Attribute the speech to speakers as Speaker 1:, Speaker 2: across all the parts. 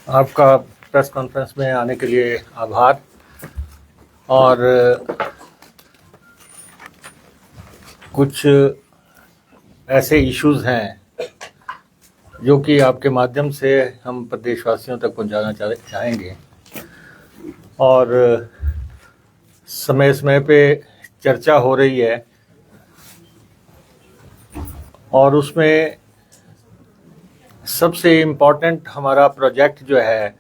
Speaker 1: आपका press conference में आने के लिए आभार। और कुछ ऐसे इश्यूज हैं जो कि आपके माध्यम से हम प्रदेशवासियों तक पहुंचाना चाहेंगे और समय समय पे चर्चा हो रही है और उसमें सबसे इम्पोर्टेंट हमारा प्रोजेक्ट जो है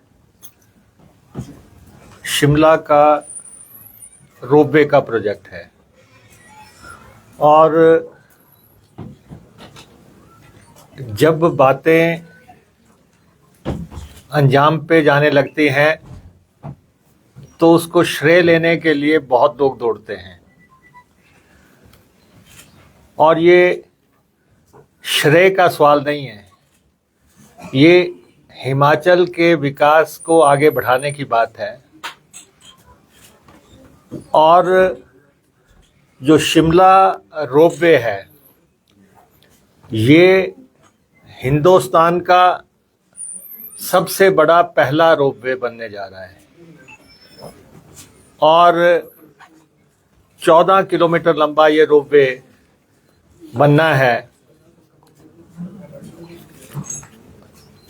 Speaker 1: शिमला का रोपवे का प्रोजेक्ट है। और जब बातें अंजाम पे जाने लगती हैं तो उसको श्रेय लेने के लिए बहुत लोग दौड़ते हैं और ये श्रेय का सवाल नहीं है, ये हिमाचल के विकास को आगे बढ़ाने की बात है। और जो शिमला रोपवे है ये हिंदुस्तान का सबसे बड़ा पहला रोपवे बनने जा रहा है और 14 किलोमीटर लंबा ये रोपवे बनना है।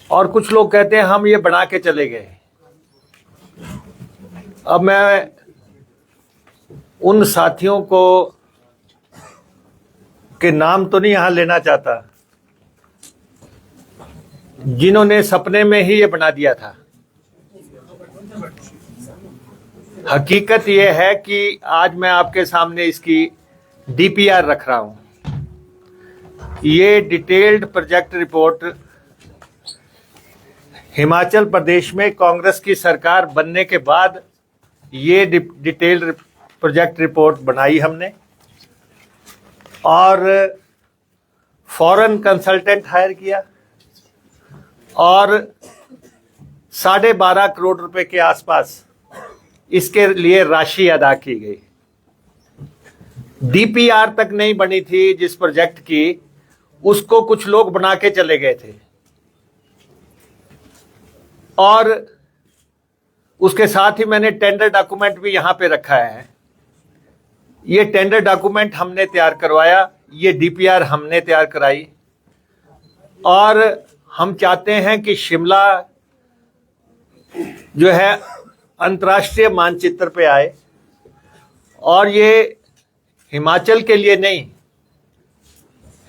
Speaker 1: और कुछ लोग कहते हैं हम ये बना के चले गए। अब मैं उन साथियों को के नाम तो नहीं यहाँ लेना चाहता जिन्होंने सपने में ही ये बना दिया था। हकीकत ये है कि आज मैं आपके सामने इसकी डीपीआर रख रहा हूँ। ये detailed project report Himachal Pradesh में कांग्रेस की सरकार बनने के बाद ये डिटेल्ड प्रोजेक्ट रिपोर्ट बनाई हमने और फॉरेन कंसल्टेंट हायर किया और 12.5 करोड़ रुपए के आसपास इसके लिए राशि अदा की गई। डीपीआर तक नहीं बनी थी जिस प्रोजेक्ट की, उसको कुछ लोग बना के चले गए थे और उसके साथ ही मैंने टेंडर डॉक्यूमेंट भी यहां पे रखा है। ये टेंडर डॉक्यूमेंट हमने तैयार करवाया, ये डीपीआर हमने तैयार कराई और हम चाहते हैं कि शिमला जो है अंतर्राष्ट्रीय मानचित्र पे आए और ये हिमाचल के लिए नहीं,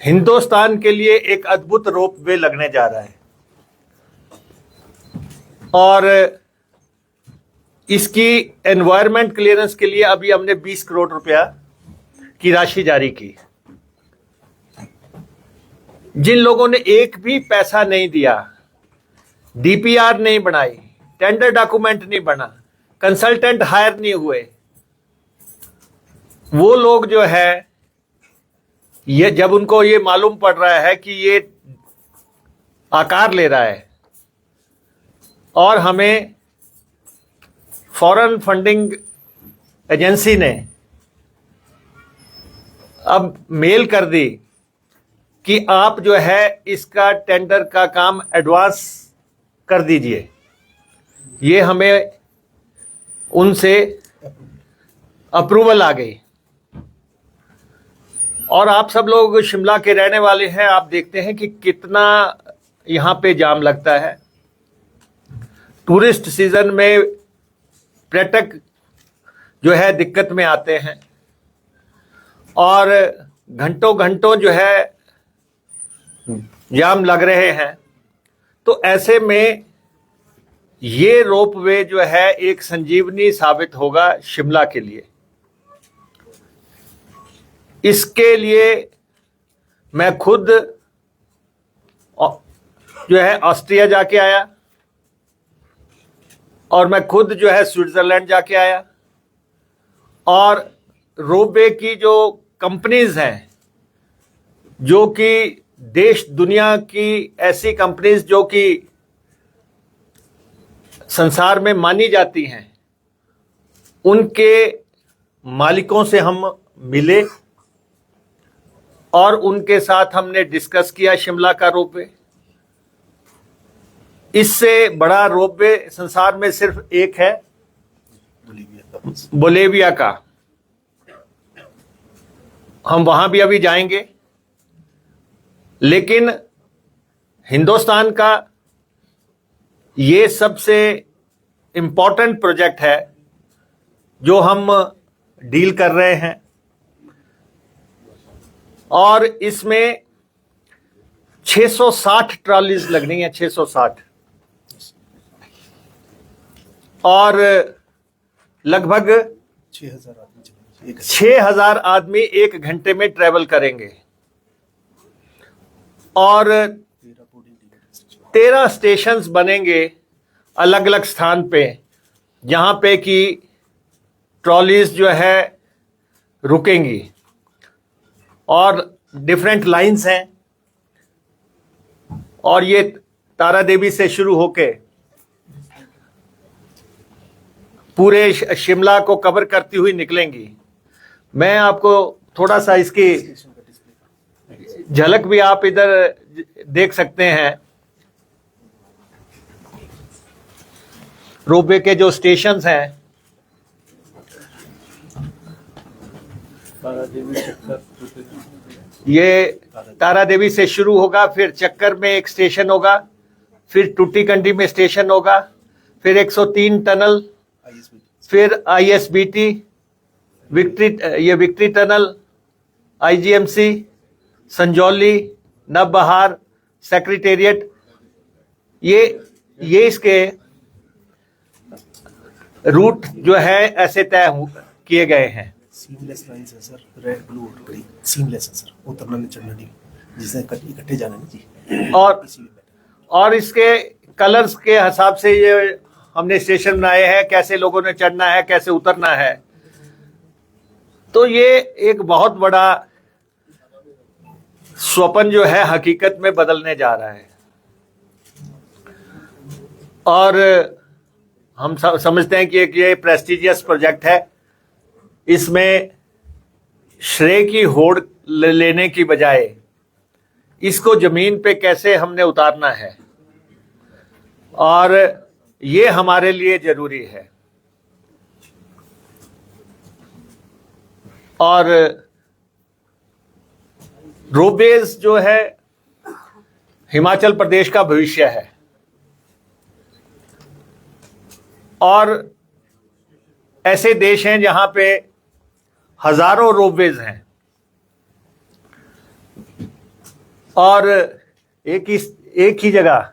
Speaker 1: हिंदुस्तान के लिए एक अद्भुत रोपवे लगने जा रहा है। और इसकी एनवायरमेंट क्लियरेंस के लिए अभी हमने 20 करोड़ रुपया की राशि जारी की। जिन लोगों ने एक भी पैसा नहीं दिया, डीपीआर नहीं बनाई, टेंडर डॉक्यूमेंट नहीं बना, कंसल्टेंट हायर नहीं हुए, वो लोग जो है ये जब उनको ये मालूम पड़ रहा है कि ये आकार ले रहा है और हमें फॉरेन फंडिंग एजेंसी ने अब मेल कर दी कि आप जो है इसका टेंडर का काम एडवांस कर दीजिए, ये हमें उनसे अप्रूवल आ गई। और आप सब लोग शिमला के रहने वाले हैं, आप देखते हैं कि कितना यहाँ पे जाम लगता है। टूरिस्ट सीजन में पर्यटक जो है दिक्कत में आते हैं और घंटों घंटों जो है जाम लग रहे हैं। तो ऐसे में ये रोपवे जो है एक संजीवनी साबित होगा शिमला के लिए। इसके लिए मैं खुद जो है ऑस्ट्रिया जाके आया और मैं खुद जो है स्विट्जरलैंड जाके आया और रोपवे की जो कंपनीज हैं, जो कि देश दुनिया की ऐसी कंपनीज जो कि संसार में मानी जाती हैं, उनके मालिकों से हम मिले और उनके साथ हमने डिस्कस किया शिमला का रोपवे। इससे बड़ा रोपवे संसार में सिर्फ एक है, बोलेविया का। हम वहां भी अभी जाएंगे, लेकिन हिंदुस्तान का ये सबसे इंपॉर्टेंट प्रोजेक्ट है जो हम डील कर रहे हैं, और इसमें 660 ट्रॉलीज लगनी है, 660, और लगभग 6,000 आदमी 1 घंटे में ट्रेवल करेंगे, और 13 स्टेशंस बनेंगे अलग अलग स्थान पे, जहां पे कि ट्रॉलीज जो है रुकेंगी, और डिफरेंट लाइंस हैं, और ये तारा देवी से शुरू होके पूरे शिमला को कवर करती हुई निकलेंगी। मैं आपको थोड़ा सा इसकी झलक भी आप इधर देख सकते हैं। रोपवे के जो स्टेशंस हैं, ये तारा देवी से शुरू होगा, फिर चक्कर में एक स्टेशन होगा, फिर टूटीकंडी में स्टेशन होगा, फिर 103 टनल, फिर ISBT, victory tunnel, IGMC, Sanjauli, Navbahar, secretariat, ये इसके रूट जो है ऐसे तय किए गए हैं।
Speaker 2: सीमलेस लाइंस है सर, रेड ब्लू और ग्रीन सीमलेस है सर, उतरना नहीं चढ़ना नहीं, जिससे इकट्ठे जाना नहीं जी।
Speaker 1: और इसके कलर्स के हिसाब से ये हमने स्टेशन बनाए हैं, कैसे लोगों ने चढ़ना है, कैसे उतरना है। तो ये एक बहुत बड़ा स्वप्न जो है हकीकत में बदलने जा रहा है, और हम समझते हैं कि ये प्रेस्टिजियस प्रोजेक्ट है। इसमें श्रेय की होड़ लेने की बजाय इसको जमीन पे कैसे हमने उतारना है, और ये हमारे लिए जरूरी है। और रोपवेज जो है हिमाचल प्रदेश का भविष्य है, और ऐसे देश हैं जहां पे हजारों रोपवेज हैं, और एक ही जगह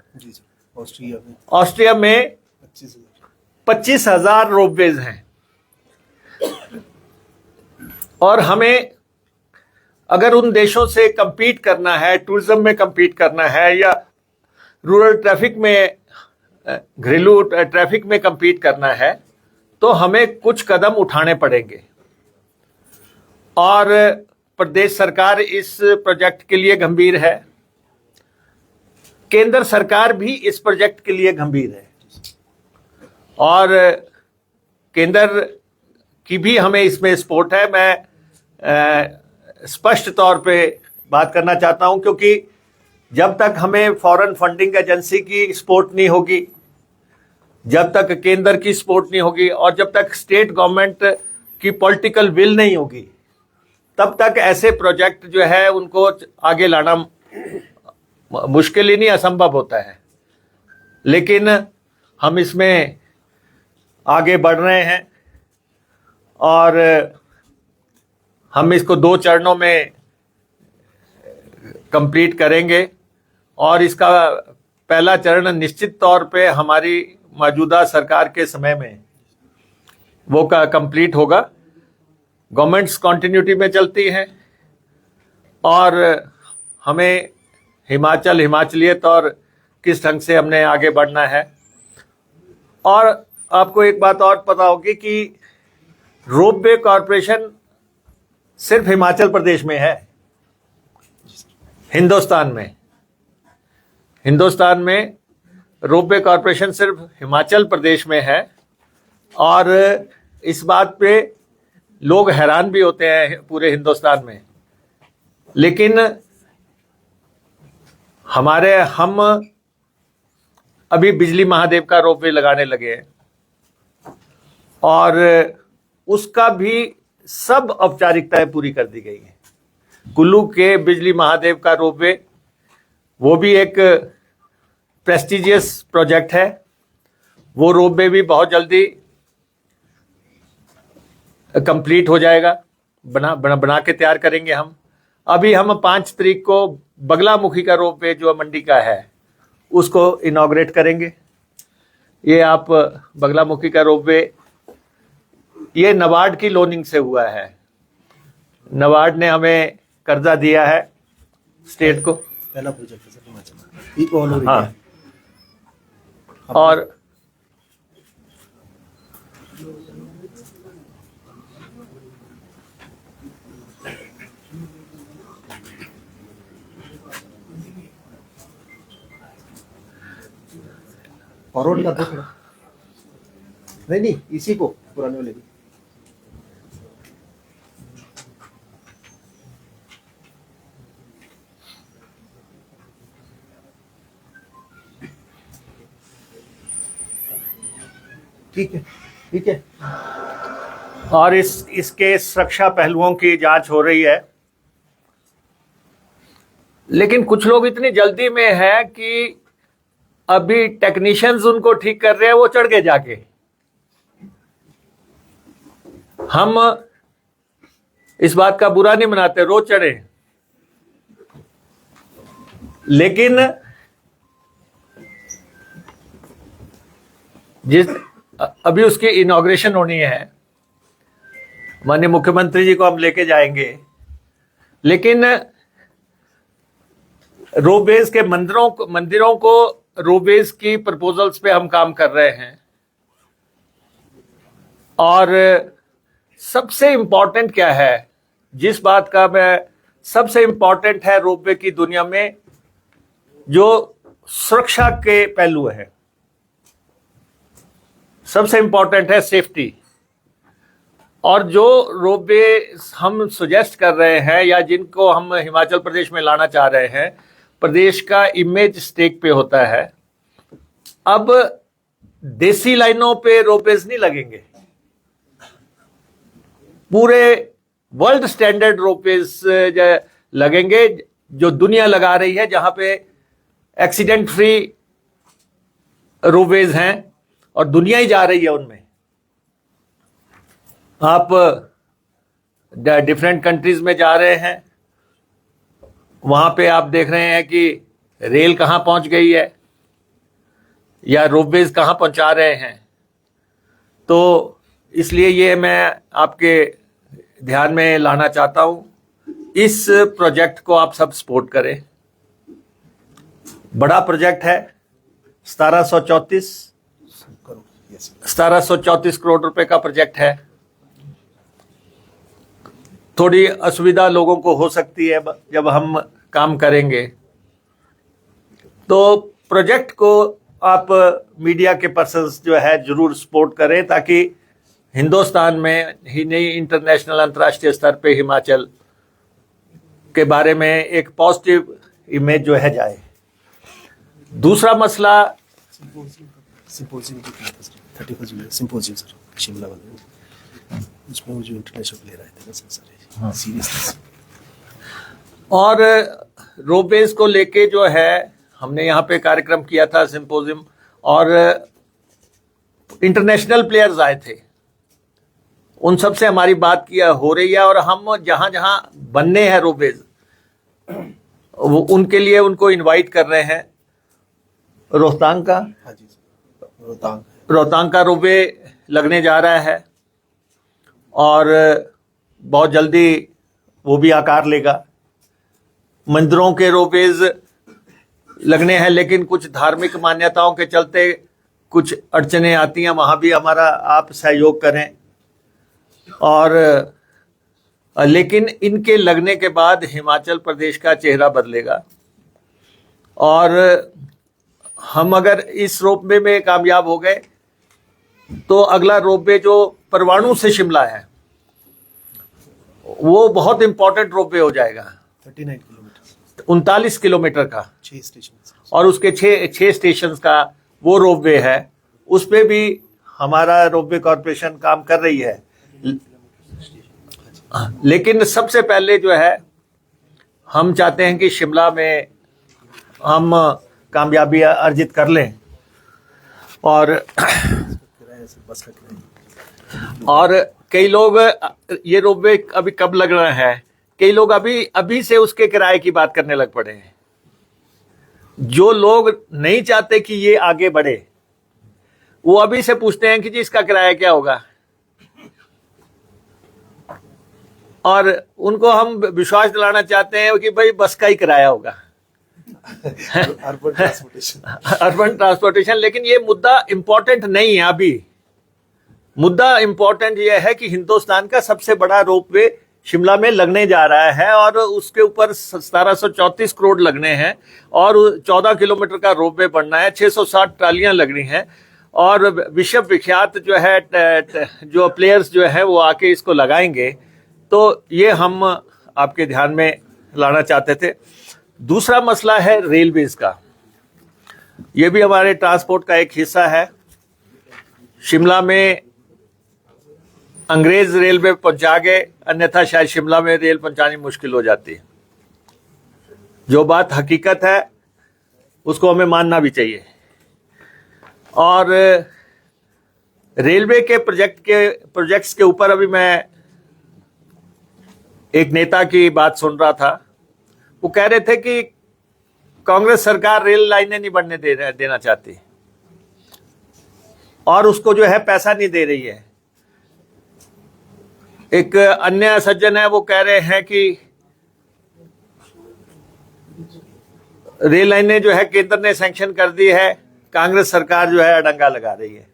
Speaker 1: ऑस्ट्रिया में 25,000 रोपवेज हैं। और हमें अगर उन देशों से compete करना है, टूरिज्म में compete करना है, या रूरल ट्रैफिक में, घरेलू ट्रैफिक में compete करना है, तो हमें कुछ कदम उठाने पड़ेंगे। और प्रदेश सरकार इस प्रोजेक्ट के लिए गंभीर है, केंद्र सरकार भी इस प्रोजेक्ट के लिए गंभीर है, और केंद्र की भी हमें इसमें सपोर्ट है। मैं स्पष्ट तौर पे बात करना चाहता हूं, क्योंकि जब तक हमें फॉरेन फंडिंग एजेंसी की सपोर्ट नहीं होगी, जब तक केंद्र की सपोर्ट नहीं होगी, और जब तक स्टेट गवर्नमेंट की पॉलिटिकल विल नहीं होगी, तब तक ऐसे प्रोजेक्ट जो है उनको आगे लाना मुश्किल ही नहीं, असंभव होता है। लेकिन हम इसमें आगे बढ़ रहे हैं, और हम इसको 2 चरणों में कंप्लीट करेंगे, और इसका पहला चरण निश्चित तौर पे हमारी मौजूदा सरकार के समय में वो का कंप्लीट होगा। गवर्नमेंट्स कॉन्टिन्यूटी में चलती हैं, और हमें हिमाचलियत और किस ढंग से हमने आगे बढ़ना है। और आपको एक बात और पता होगी कि रोपवे कॉरपोरेशन सिर्फ हिमाचल प्रदेश में है, हिंदुस्तान में रोपवे कॉरपोरेशन सिर्फ हिमाचल प्रदेश में है। और इस बात पे लोग हैरान भी होते हैं पूरे हिंदुस्तान में, लेकिन हम अभी बिजली महादेव का रोपवे लगाने लगे हैं और उसका भी सब औपचारिकताएं पूरी कर दी गई हैं। कुल्लू के बिजली महादेव का रोपवे वो भी एक प्रेस्टिजियस प्रोजेक्ट है। वो रोपवे भी बहुत जल्दी कंप्लीट हो जाएगा, बना के तैयार करेंगे हम। अभी हम 5 तारीख को बगलामुखी का रोपवे जो मंडी का है उसको इनॉग्रेट करेंगे। ये आप बगलामुखी का रोपवे ये नाबार्ड की लोनिंग से हुआ है। नाबार्ड ने हमें कर्जा दिया है स्टेट को।
Speaker 2: पहला प्रोजेक्ट है सर हिमाचल में, ये ऑल ओवर
Speaker 1: हाँ,
Speaker 2: इंडिया।
Speaker 1: और
Speaker 2: फॉरवर्ड कर दो थोड़ा। नहीं इसी को पुराने वाले की। ठीक है।
Speaker 1: और इसके सुरक्षा पहलुओं की जांच हो रही है। लेकिन कुछ लोग इतनी जल्दी में है कि अभी टेक्नीशियंस उनको ठीक कर रहे हैं, वो चढ़ गए जाके। हम इस बात का बुरा नहीं मनाते, रोज चढ़े, लेकिन अभी उसकी इनॉग्रेशन होनी है। माननीय मुख्यमंत्री जी को हम लेके जाएंगे, लेकिन रोपवेज के मंदिरों को रोपवेज की प्रपोजल्स पे हम काम कर रहे हैं। और सबसे इंपॉर्टेंट क्या है, जिस बात का मैं सबसे इंपॉर्टेंट है रोपवे की दुनिया में, जो सुरक्षा के पहलू है, सबसे इंपॉर्टेंट है सेफ्टी। और जो रोपवे हम सुजेस्ट कर रहे हैं या जिनको हम हिमाचल प्रदेश में लाना चाह रहे हैं, प्रदेश का इमेज स्टेक पे होता है। अब देसी लाइनों पे रोपवेज नहीं लगेंगे, पूरे वर्ल्ड स्टैंडर्ड रोपवेज लगेंगे जो दुनिया लगा रही है, जहां पे एक्सीडेंट फ्री रोपवेज हैं और दुनिया ही जा रही है उनमें। आप डिफरेंट कंट्रीज में जा रहे हैं, वहां पे आप देख रहे हैं कि रेल कहां पहुंच गई है या रोपवेज कहां पहुंचा रहे हैं। तो इसलिए ये मैं आपके ध्यान में लाना चाहता हूं, इस प्रोजेक्ट को आप सब सपोर्ट करें। बड़ा प्रोजेक्ट है, 1734 करोड़ रुपए का प्रोजेक्ट है। थोड़ी असुविधा लोगों को हो सकती है जब हम काम करेंगे, तो प्रोजेक्ट को आप मीडिया के पर्सन्स जो है जरूर सपोर्ट करें, ताकि हिंदुस्तान में ही नहीं इंटरनेशनल अंतर्राष्ट्रीय स्तर पे हिमाचल के बारे में एक पॉजिटिव इमेज जो है जाए। दूसरा मसला
Speaker 2: सिंपोजियम 31 जुलाई सिंपोजियम सर शिमला वाले, उसमें वो जो इंटरनेशनल प्लेयर आए थे ना सर, सीरियसली।
Speaker 1: और रोपवेज को लेके जो है हमने यहाँ पे कार्यक्रम किया था सिंपोजियम, और इंटरनेशनल प्लेयर्स आए थे, उन सब से हमारी बात किया हो रही है। और हम जहां जहां बनने हैं रोपवेज, वो उनके लिए उनको इनवाइट कर रहे हैं। रोहतांग का,
Speaker 2: हाँ जी सर,
Speaker 1: रोहतांग का रोपवे लगने जा रहा है और बहुत जल्दी वो भी आकार लेगा। मंदिरों के रोपवेज लगने हैं, लेकिन कुछ धार्मिक मान्यताओं के चलते कुछ अड़चने आती हैं, वहाँ भी हमारा आप सहयोग करें। और लेकिन इनके लगने के बाद हिमाचल प्रदेश का चेहरा बदलेगा। और हम अगर इस रोपवे में कामयाब हो गए तो अगला रोपवे जो परवाणु से शिमला है वो बहुत इंपॉर्टेंट रोपवे हो जाएगा।
Speaker 2: 39 किलोमीटर,
Speaker 1: 39 किलोमीटर का,
Speaker 2: 6 स्टेशन,
Speaker 1: और उसके 6 स्टेशन का वो रोपवे है, उस पे भी हमारा रोपवे कॉरपोरेशन काम कर रही है। लेकिन सबसे पहले जो है हम चाहते हैं कि शिमला में हम कामयाबी अर्जित कर लें, और
Speaker 2: किराया से बस का किराया।
Speaker 1: और कई लोग ये रोपवे अभी कब लग रहा है, कई लोग अभी से उसके किराए की बात करने लग पड़े हैं। जो लोग नहीं चाहते कि ये आगे बढ़े, वो अभी से पूछते हैं कि जी इसका किराया क्या होगा, और उनको हम विश्वास दिलाना चाहते हैं कि भाई बस का ही किराया होगा।
Speaker 2: Urban transportation.
Speaker 1: Urban transportation. लेकिन ये मुद्दा इंपॉर्टेंट नहीं है अभी। मुद्दा इंपॉर्टेंट ये है कि हिंदुस्तान का सबसे बड़ा रोपवे शिमला में लगने जा रहा है, और उसके ऊपर 1734 करोड़ लगने हैं, और 14 किलोमीटर का रोपवे बनना है, 660 ट्रालियां लगनी हैं, और विश्व विख्यात जो है जो प्लेयर्स जो है वो आके इसको लगाएंगे। तो ये हम आपके ध्यान में लाना चाहते थे। दूसरा मसला है रेलवेज का। ये भी हमारे ट्रांसपोर्ट का एक हिस्सा है। शिमला में अंग्रेज रेलवे पहुंचा गए, अन्यथा शायद शिमला में रेल पहुंचानी मुश्किल हो जाती है। जो बात हकीकत है उसको हमें मानना भी चाहिए। और रेलवे के प्रोजेक्ट्स के ऊपर अभी मैं एक नेता की बात सुन रहा था। वो कह रहे थे कि कांग्रेस सरकार रेल लाइनें नहीं बनने देना चाहती, और उसको जो है पैसा नहीं दे रही है। एक अन्य सज्जन है, वो कह रहे हैं कि रेल लाइनें जो है केंद्र ने सैंक्शन कर दी है, कांग्रेस सरकार जो है अड़ंगा लगा रही है।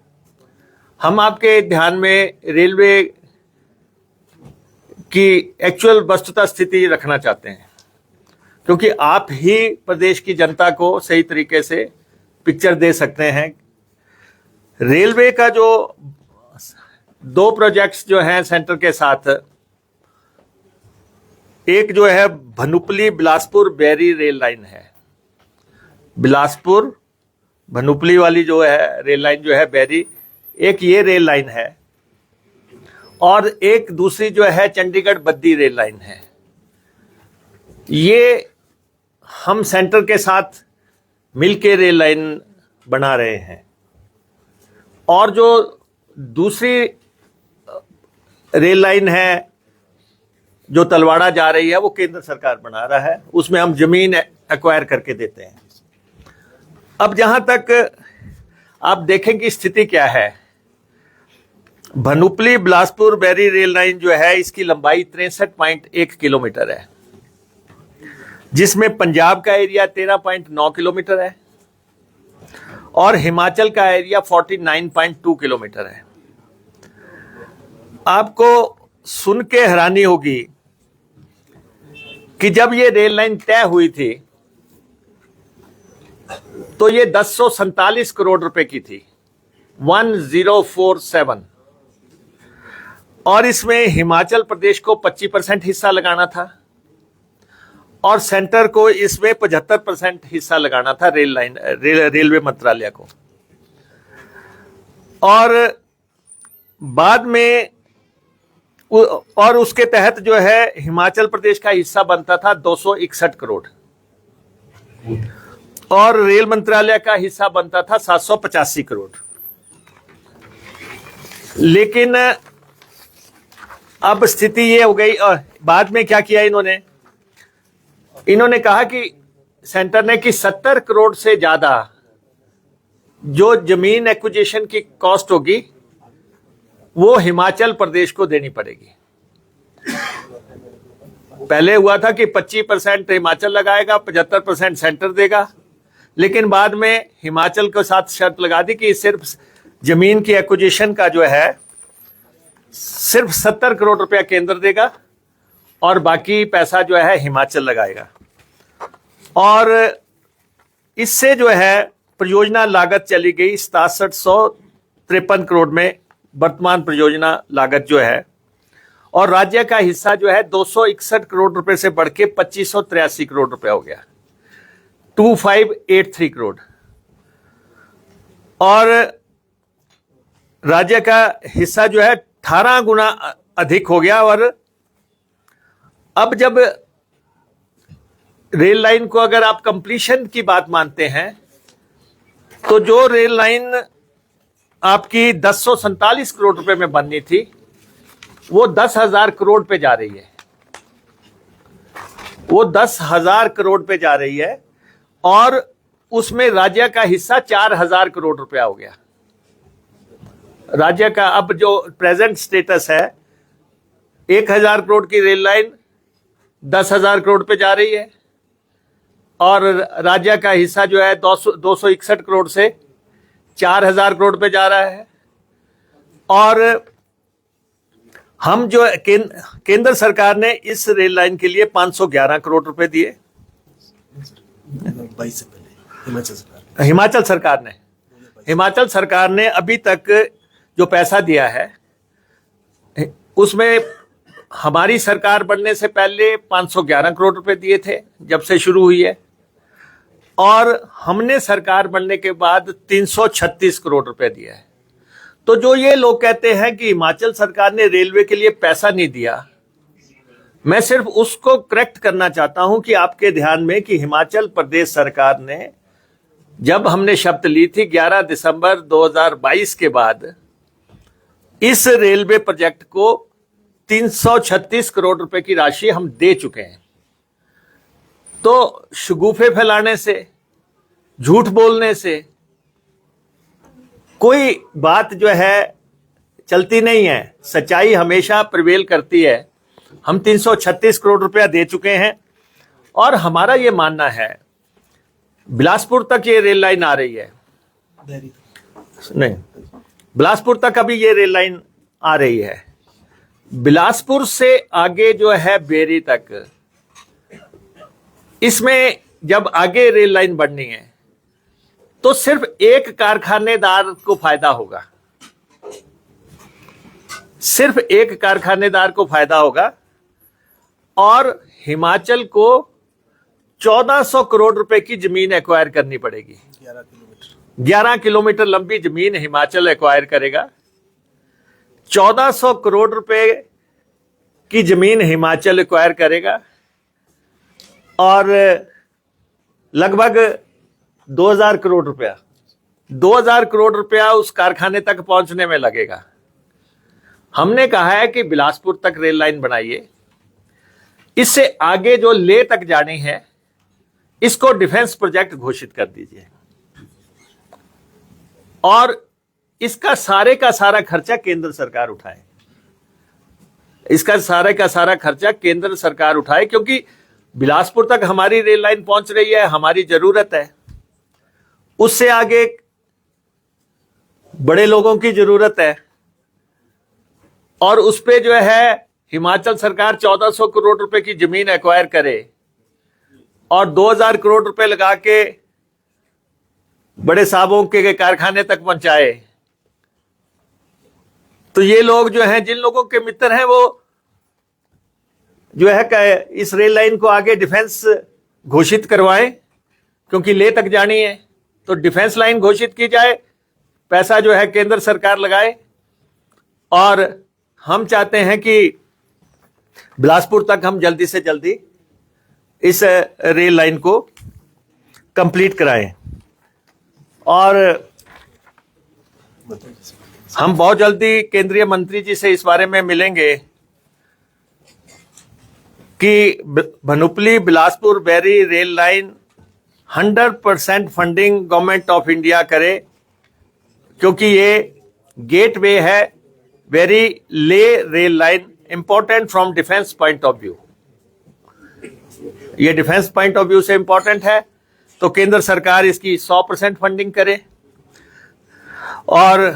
Speaker 1: हम आपके ध्यान में रेलवे की एक्चुअल वस्तुतः स्थिति रखना चाहते हैं, क्योंकि आप ही प्रदेश की जनता को सही तरीके से पिक्चर दे सकते हैं। रेलवे का जो 2 प्रोजेक्ट्स जो हैं सेंटर के साथ, एक जो है भनुपली बिलासपुर बैरी रेल लाइन है। बिलासपुर भनुपली वाली जो है रेल लाइन जो है बैरी, एक ये रेल लाइन है, और एक दूसरी जो है चंडीगढ़ बद्दी रेल लाइन है। ये हम सेंटर के साथ मिलके रेल लाइन बना रहे हैं, और जो दूसरी रेल लाइन है जो तलवाड़ा जा रही है वो केंद्र सरकार बना रहा है। उसमें हम जमीन एक्वायर करके देते हैं। अब जहां तक आप देखें कि स्थिति क्या है, भनुपली बिलासपुर बैरी रेल लाइन जो है इसकी लंबाई 63.1 किलोमीटर है, जिसमें पंजाब का एरिया 13.9 किलोमीटर है और हिमाचल का एरिया 49.2 किलोमीटर है। आपको सुन के हैरानी होगी कि जब ये रेल लाइन तय हुई थी तो ये 1047 करोड़ रुपए की थी, 1047, और इसमें हिमाचल प्रदेश को 25% हिस्सा लगाना था और सेंटर को इसमें 75% हिस्सा लगाना था रेलवे मंत्रालय को। और बाद में और उसके तहत जो है हिमाचल प्रदेश का हिस्सा बनता था 261 करोड़ और रेल मंत्रालय का हिस्सा बनता था 785 करोड़। लेकिन अब स्थिति ये हो गई, और बाद में क्या किया इन्होंने कहा कि सेंटर ने कि 70 करोड़ से ज्यादा जो जमीन एक्विजिशन की कॉस्ट होगी वो हिमाचल प्रदेश को देनी पड़ेगी। पहले हुआ था कि 25% हिमाचल लगाएगा, 75% सेंटर देगा, लेकिन बाद में हिमाचल के साथ शर्त लगा दी कि सिर्फ जमीन की एक्विजिशन का जो है सिर्फ 70 करोड़ रुपया केंद्र देगा और बाकी पैसा जो है हिमाचल लगाएगा। और इससे जो है परियोजना लागत चली गई 6753 करोड़ में, वर्तमान परियोजना लागत जो है, और राज्य का हिस्सा जो है 261 करोड़ रुपए से बढ़ के 2583 करोड़ रुपए हो गया, 2583 करोड़। और राज्य का हिस्सा जो है 18 गुना अधिक हो गया। और अब जब रेल लाइन को अगर आप कंप्लीशन की बात मानते हैं तो जो रेल लाइन आपकी 1047 करोड़ रुपए में बननी थी वो 10,000 करोड़ पे जा रही है, वो 10,000 करोड़ पे जा रही है। और उसमें राज्य का हिस्सा 4,000 करोड़ रुपया हो गया। राज्य का अब जो प्रेजेंट स्टेटस है 1,000 करोड़ की रेल लाइन 10,000 करोड़ पे जा रही है और राज्य का हिस्सा जो है 261 करोड़ से 4,000 करोड़ पे जा रहा है। और हम जो केंद्र सरकार ने इस रेल लाइन के लिए 511 करोड़ रुपए दिए।
Speaker 2: 22 से पहले
Speaker 1: हिमाचल सरकार ने अभी तक जो पैसा दिया है उसमें हमारी सरकार बनने से पहले 511 करोड़ रुपए दिए थे जब से शुरू हुई है, और हमने सरकार बनने के बाद 336 करोड़ रुपए दिया है। तो जो ये लोग कहते हैं कि हिमाचल सरकार ने रेलवे के लिए पैसा नहीं दिया, मैं सिर्फ उसको करेक्ट करना चाहता हूं कि आपके ध्यान में कि हिमाचल प्रदेश सरकार ने जब हमने शपथ ली थी 11 दिसंबर 2022 के बाद इस रेलवे प्रोजेक्ट को 336 करोड़ रुपए की राशि हम दे चुके हैं। तो शगुफे फैलाने से, झूठ बोलने से कोई बात जो है चलती नहीं है। सच्चाई हमेशा प्रिवेल करती है। हम 336 करोड़ रुपया दे चुके हैं और हमारा ये मानना है बिलासपुर तक ये रेल लाइन आ रही है, नहीं बिलासपुर तक अभी ये रेल लाइन आ रही है। बिलासपुर से आगे जो है बेरी तक, इसमें जब आगे रेल लाइन बननी है तो सिर्फ एक कारखानेदार को फायदा होगा, सिर्फ एक कारखानेदार को फायदा होगा। और हिमाचल को 1400 करोड़ रुपए की जमीन एक्वायर करनी पड़ेगी। 11 किलोमीटर लंबी जमीन हिमाचल एक्वायर करेगा। 1400 करोड़ रुपए की जमीन हिमाचल एक्वायर करेगा और लगभग 2000 करोड़ रुपया 2000 करोड़ रुपया उस कारखाने तक पहुंचने में लगेगा। हमने कहा है कि बिलासपुर तक रेल लाइन बनाइए, इससे आगे जो लेह तक जानी है इसको डिफेंस प्रोजेक्ट घोषित कर दीजिए और इसका सारे का सारा खर्चा केंद्र सरकार उठाए। इसका सारे का सारा खर्चा केंद्र सरकार उठाए, क्योंकि बिलासपुर तक हमारी रेल लाइन पहुंच रही है, हमारी जरूरत है। उससे आगे बड़े लोगों की जरूरत है और उस पे जो है हिमाचल सरकार 1400 करोड़ रुपए की जमीन एक्वायर करे और 2000 करोड़ रुपए लगा के बड़े साहबों के कारखाने तक पहुंचाए। तो ये लोग जो हैं, जिन लोगों के मित्र हैं, वो जो है इस रेल लाइन को आगे डिफेंस घोषित करवाएं, क्योंकि लेह तक जानी है तो डिफेंस लाइन घोषित की जाए, पैसा जो है केंद्र सरकार लगाए। और हम चाहते हैं कि बिलासपुर तक हम जल्दी से जल्दी इस रेल लाइन को कंप्लीट कराएं और हम बहुत जल्दी केंद्रीय मंत्री जी से इस बारे में मिलेंगे कि Bhanupali Bilaspur Beri rail line 100% funding government of India करे, क्योंकि ये गेटवे है वेरी ले rail line, important from defence point of view. ये डिफेंस पॉइंट ऑफ व्यू से इंपॉर्टेंट है, तो केंद्र सरकार इसकी 100% फंडिंग करे। और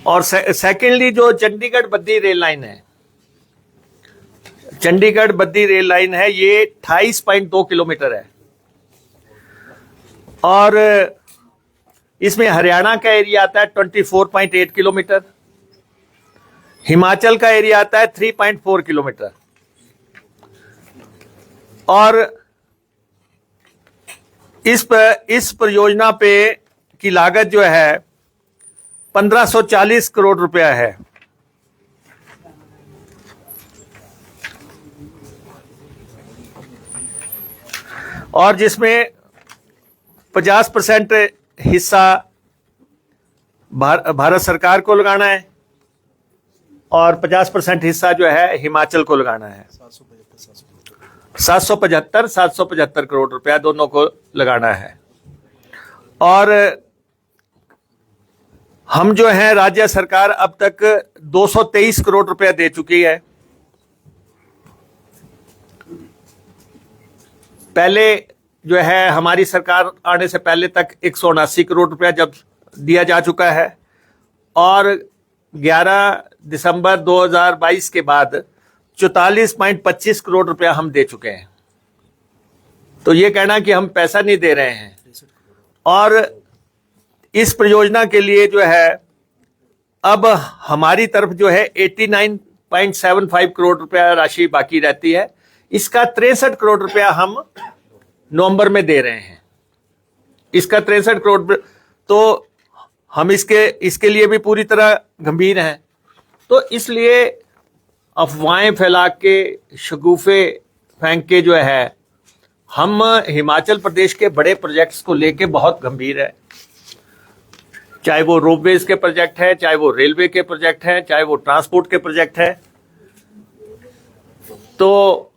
Speaker 1: सेकेंडली जो चंडीगढ़ बद्दी रेल लाइन है, चंडीगढ़ बद्दी रेल लाइन है, ये 28.2 किलोमीटर है और इसमें हरियाणा का एरिया आता है 24.8 किलोमीटर हिमाचल का एरिया आता है 3.4 किलोमीटर और इस परियोजना पे की लागत जो है 1540 करोड़ रुपया है। और जिसमें 50% हिस्सा भारत सरकार को लगाना है और 50% हिस्सा जो है हिमाचल को लगाना है। 775 करोड़ रुपया दोनों को लगाना है। और हम जो है राज्य सरकार अब तक 223 करोड़ रुपया दे चुकी है। पहले जो है हमारी सरकार आने से पहले तक 179 करोड़ रुपया जब दिया जा चुका है और 11 दिसंबर 2022 के बाद 44.25 करोड़ रुपया हम दे चुके हैं। तो ये कहना कि हम पैसा नहीं दे रहे हैं। और इस परियोजना के लिए जो है अब हमारी तरफ जो है 89.75 करोड़ रुपया राशि बाकी रहती है। इसका 63 करोड़ रुपया हम नवंबर में दे रहे हैं। इसका 63 करोड़, तो हम इसके लिए भी पूरी तरह गंभीर हैं। तो इसलिए अफवाहें फैला के, शगुफे फेंक के जो है हम हिमाचल प्रदेश के बड़े प्रोजेक्ट्स को लेके बहुत गंभीर है। चाहे वो रोपवेज के प्रोजेक्ट है, चाहे वो रेलवे के प्रोजेक्ट है, चाहे वो ट्रांसपोर्ट के प्रोजेक्ट है। तो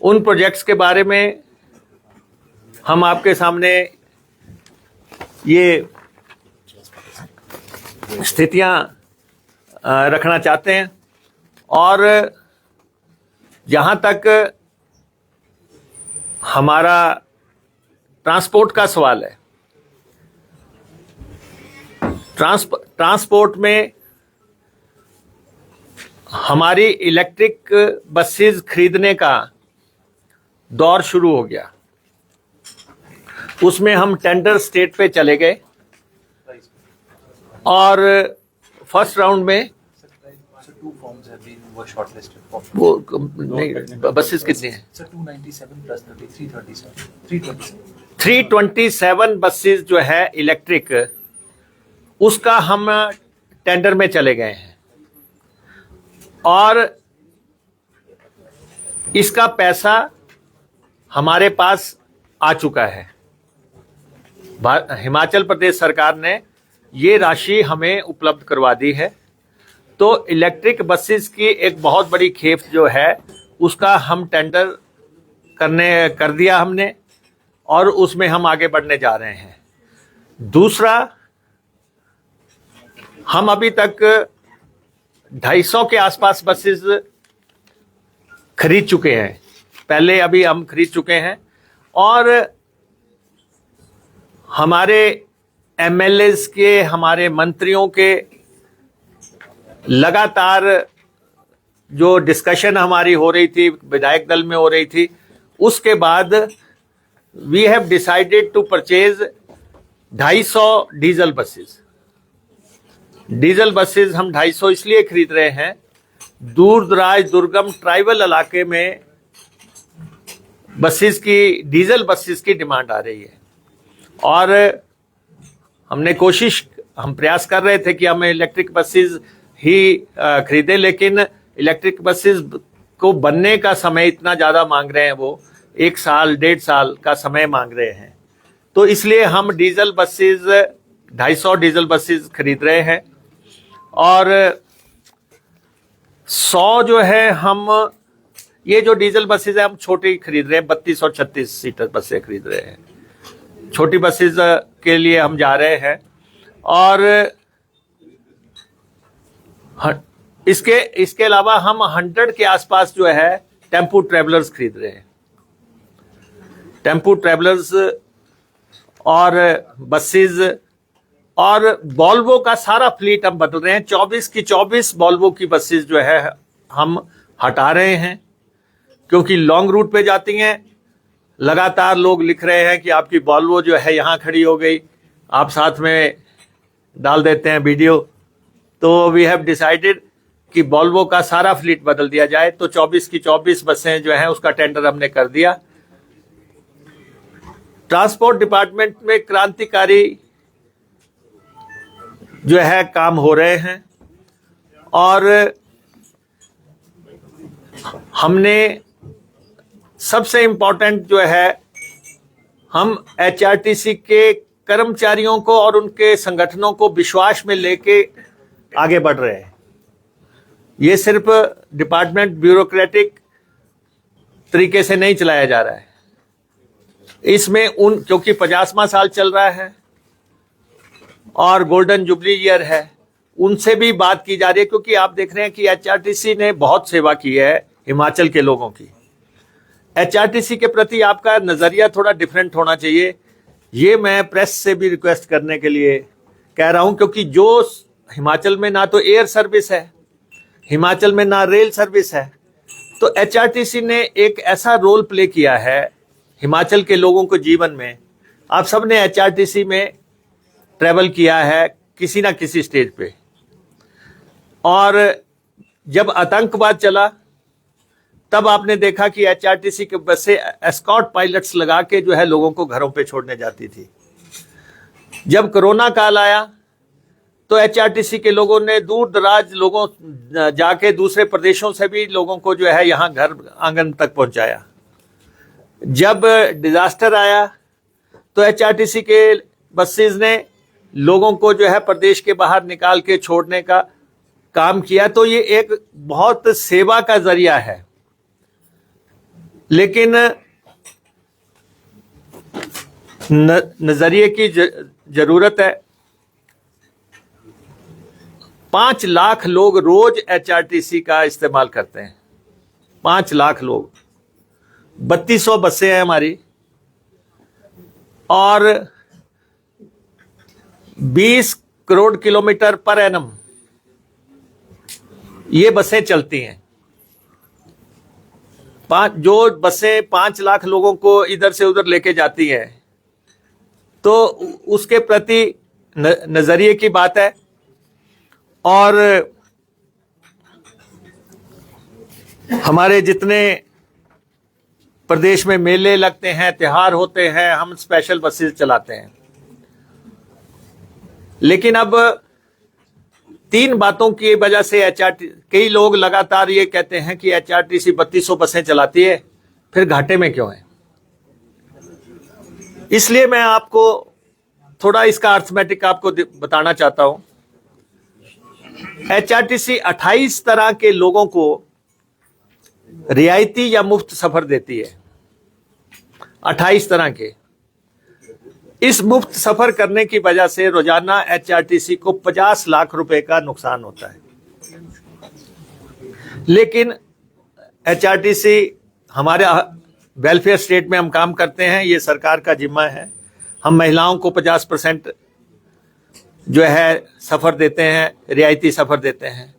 Speaker 1: उन प्रोजेक्ट्स के बारे में हम आपके सामने ये स्थितियां रखना चाहते हैं। और जहां तक हमारा ट्रांसपोर्ट का सवाल है, ट्रांसपोर्ट में हमारी इलेक्ट्रिक बसेस खरीदने का दौर शुरू हो गया। उसमें हम टेंडर स्टेट पे चले गए और फर्स्ट राउंड में वो नहीं, बसेस कितनी हैं? 327 बसेस जो है इलेक्ट्रिक, उसका हम टेंडर में चले गए हैं और इसका पैसा हमारे पास आ चुका है। हिमाचल प्रदेश सरकार ने ये राशि हमें उपलब्ध करवा दी है। तो इलेक्ट्रिक बसेस की एक बहुत बड़ी खेप जो है उसका हम टेंडर कर दिया हमने और उसमें हम आगे बढ़ने जा रहे हैं। दूसरा, हम अभी तक 250 के आसपास बसेस खरीद चुके हैं। पहले अभी हम खरीद चुके हैं और हमारे एमएलएस के, हमारे मंत्रियों के लगातार जो डिस्कशन हमारी हो रही थी, विधायक दल में हो रही थी, उसके बाद we have decided to purchase 250 diesel buses. Diesel buses हम 250 इसलिए खरीद रहे हैं, दूर दराज दुर्गम ट्राइबल इलाके में डीजल बसेस की डिमांड आ रही है। और हम प्रयास कर रहे थे कि हम इलेक्ट्रिक बसेस ही खरीदे, लेकिन इलेक्ट्रिक बसेस को बनने का समय इतना ज़्यादा मांग रहे हैं, वो 1 साल 1.5 साल का समय मांग रहे हैं। तो इसलिए हम 250 डीजल बसेस खरीद रहे हैं और 100 जो है हम ये जो डीजल बसेस है हम छोटी खरीद रहे हैं, 32 और 36 सीटर बसें खरीद रहे हैं। छोटी बसेस के लिए हम जा रहे हैं और इसके अलावा हम 100 के आसपास जो है टेम्पू ट्रैवलर्स खरीद रहे हैं। टेम्पू ट्रैवलर्स और बसेस और वॉल्वो का सारा फ्लीट हम बदल रहे हैं। 24 की 24 वॉल्वो की बसेस जो है हम हटा रहे हैं क्योंकि लॉन्ग रूट पे जाती हैं। लगातार लोग लिख रहे हैं कि आपकी वॉल्वो जो है यहाँ खड़ी हो गई, आप साथ में डाल देते हैं वीडियो। तो वी हैव डिसाइडेड कि वॉल्वो का सारा फ्लीट बदल दिया जाए, तो 24 की 24 बसें जो हैं उसका टेंडर हमने कर दिया। ट्रांसपोर्ट डिपार्टमेंट में क्रांतिकारी जो है काम हो रहे हैं और हमने सबसे इंपॉर्टेंट जो है, हम एचआरटीसी के कर्मचारियों को और उनके संगठनों को विश्वास में लेके आगे बढ़ रहे हैं। ये सिर्फ डिपार्टमेंट ब्यूरोक्रेटिक तरीके से नहीं चलाया जा रहा है, इसमें क्योंकि 50वां साल चल रहा है और गोल्डन जुबली ईयर है, उनसे भी बात की जा रही है, क्योंकि आप देख रहे हैं कि एचआरटीसी ने बहुत सेवा की है हिमाचल के लोगों की। एचआरटीसी के प्रति आपका नजरिया थोड़ा डिफरेंट होना चाहिए, ये मैं प्रेस से भी रिक्वेस्ट करने के लिए कह रहा हूं, क्योंकि जो हिमाचल में ना तो एयर सर्विस है, हिमाचल में ना रेल सर्विस है, तो एचआरटीसी ने एक ऐसा रोल प्ले किया है हिमाचल के लोगों को जीवन में। आप सब ने एचआरटीसी में ट्रैवल किया है किसी ना किसी स्टेज पे, और जब आतंकवाद चला तब आपने देखा कि एचआरटीसी के बसें एस्कॉर्ट पायलट्स लगा के जो है लोगों को घरों पे छोड़ने जाती थी। जब कोरोना काल आया तो एचआरटीसी के लोगों ने दूर दराज लोगों जाके दूसरे प्रदेशों से भी लोगों को जो है यहाँ घर आंगन तक पहुंचाया। जब डिजास्टर आया तो एचआरटीसी के बसेस ने लोगों को जो है प्रदेश के बाहर निकाल के छोड़ने का काम किया। तो ये एक बहुत सेवा का जरिया है, लेकिन नजरिए की जरूरत है। 5 लाख लोग रोज एचआरटीसी का इस्तेमाल करते हैं, 5 लाख लोग। 3200 बसें हैं हमारी और 20 करोड़ किलोमीटर पर एनम ये बसें चलती हैं। जो बसें 5 लाख लोगों को इधर से उधर लेके जाती हैं, तो उसके प्रति नजरिए की बात है। और हमारे जितने प्रदेश में मेले लगते हैं, त्योहार होते हैं, हम स्पेशल बसेस चलाते हैं। लेकिन अब 3 बातों की वजह से कई लोग लगातार ये कहते हैं कि एचआरटीसी 3200 बसें चलाती है, फिर घाटे में क्यों है। इसलिए मैं आपको थोड़ा इसका अर्थमेटिक आपको बताना चाहता हूं। एचआरटीसी 28 तरह के लोगों को रियायती या मुफ्त सफर देती है, 28 तरह के। इस मुफ्त सफर करने की वजह से रोजाना एचआरटीसी को 50 लाख रुपए का नुकसान होता है। लेकिन एचआरटीसी हमारे वेलफेयर स्टेट में हम काम करते हैं, ये सरकार का जिम्मा है। हम महिलाओं को 50% जो है सफर देते हैं, रियायती सफर देते हैं।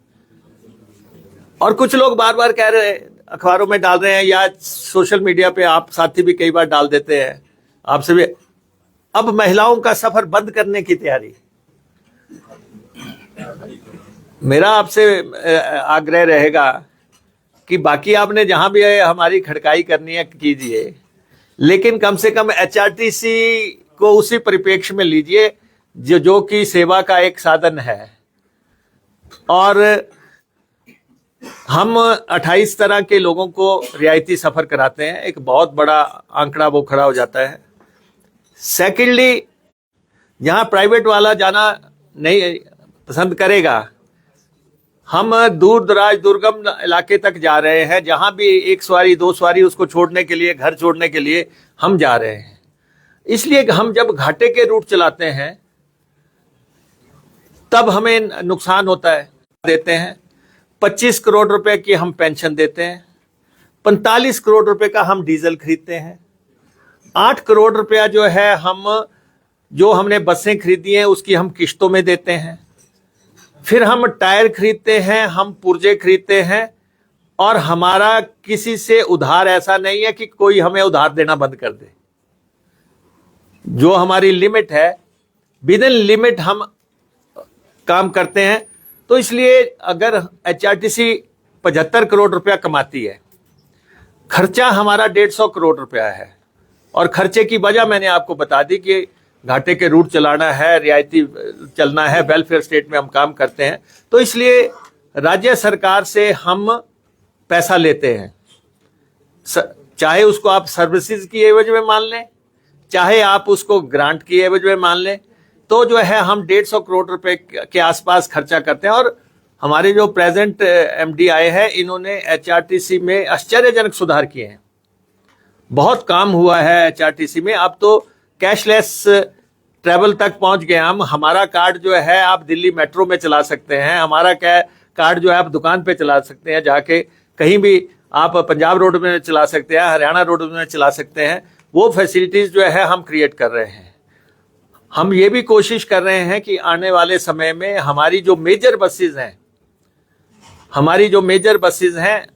Speaker 1: और कुछ लोग बार बार कह रहे हैं, अखबारों में डाल रहे हैं या सोशल मीडिया पे आप साथी भी कई बार डाल देते हैं, आपसे भी, अब महिलाओं का सफर बंद करने की तैयारी। मेरा आपसे आग्रह रहेगा कि बाकी आपने जहां भी हमारी खड़काई करनी है कीजिए, लेकिन कम से कम एचआरटीसी को उसी परिप्रेक्ष्य में लीजिए जो कि सेवा का एक साधन है। और हम 28 तरह के लोगों को रियायती सफर कराते हैं, एक बहुत बड़ा आंकड़ा वो खड़ा हो जाता है। सेकेंडली, जहां प्राइवेट वाला जाना नहीं पसंद करेगा, हम दूर दराज दुर्गम इलाके तक जा रहे हैं, जहां भी 1 सवारी 2 सवारी उसको छोड़ने के लिए, घर छोड़ने के लिए हम जा रहे हैं। इसलिए हम जब घाटे के रूट चलाते हैं तब हमें नुकसान होता है। देते हैं 25 करोड़ रुपए की हम पेंशन देते हैं, 45 करोड़ रुपए का हम डीजल खरीदते हैं, 8 करोड़ रुपया जो है जो हमने बसें खरीदी हैं उसकी हम किश्तों में देते हैं। फिर हम टायर खरीदते हैं, हम पुर्जे खरीदते हैं, और हमारा किसी से उधार ऐसा नहीं है कि कोई हमें उधार देना बंद कर दे। जो हमारी लिमिट है, विद इन लिमिट हम काम करते हैं। तो इसलिए अगर HRTC 75 करोड़ रुपया कमाती है, खर्चा हमारा 150 करोड़ रुपया है, और खर्चे की वजह मैंने आपको बता दी कि घाटे के रूट चलाना है, रियायती चलना है, वेलफेयर स्टेट में हम काम करते हैं, तो इसलिए राज्य सरकार से हम पैसा लेते हैं। चाहे उसको आप सर्विसेज की एवज में मान लें, चाहे आप उसको ग्रांट की एवज में मान लें, तो जो है हम 150 करोड़ रुपए के आसपास खर्चा करते हैं। और हमारे जो प्रेजेंट MD आए हैं, इन्होंने HRTC में आश्चर्यजनक सुधार किए हैं। बहुत काम हुआ है HRTC में। अब तो कैशलेस ट्रैवल तक पहुंच गए हम। हमारा कार्ड जो है आप दिल्ली मेट्रो में चला सकते हैं, हमारा कार्ड जो है आप दुकान पे चला सकते हैं, जाके कहीं भी आप पंजाब रोड में चला सकते हैं, हरियाणा रोड में चला सकते हैं। वो फैसिलिटीज जो है हम क्रिएट कर रहे हैं। हम ये भी कोशिश कर रहे हैं कि आने वाले समय में हमारी जो मेजर बसेज हैं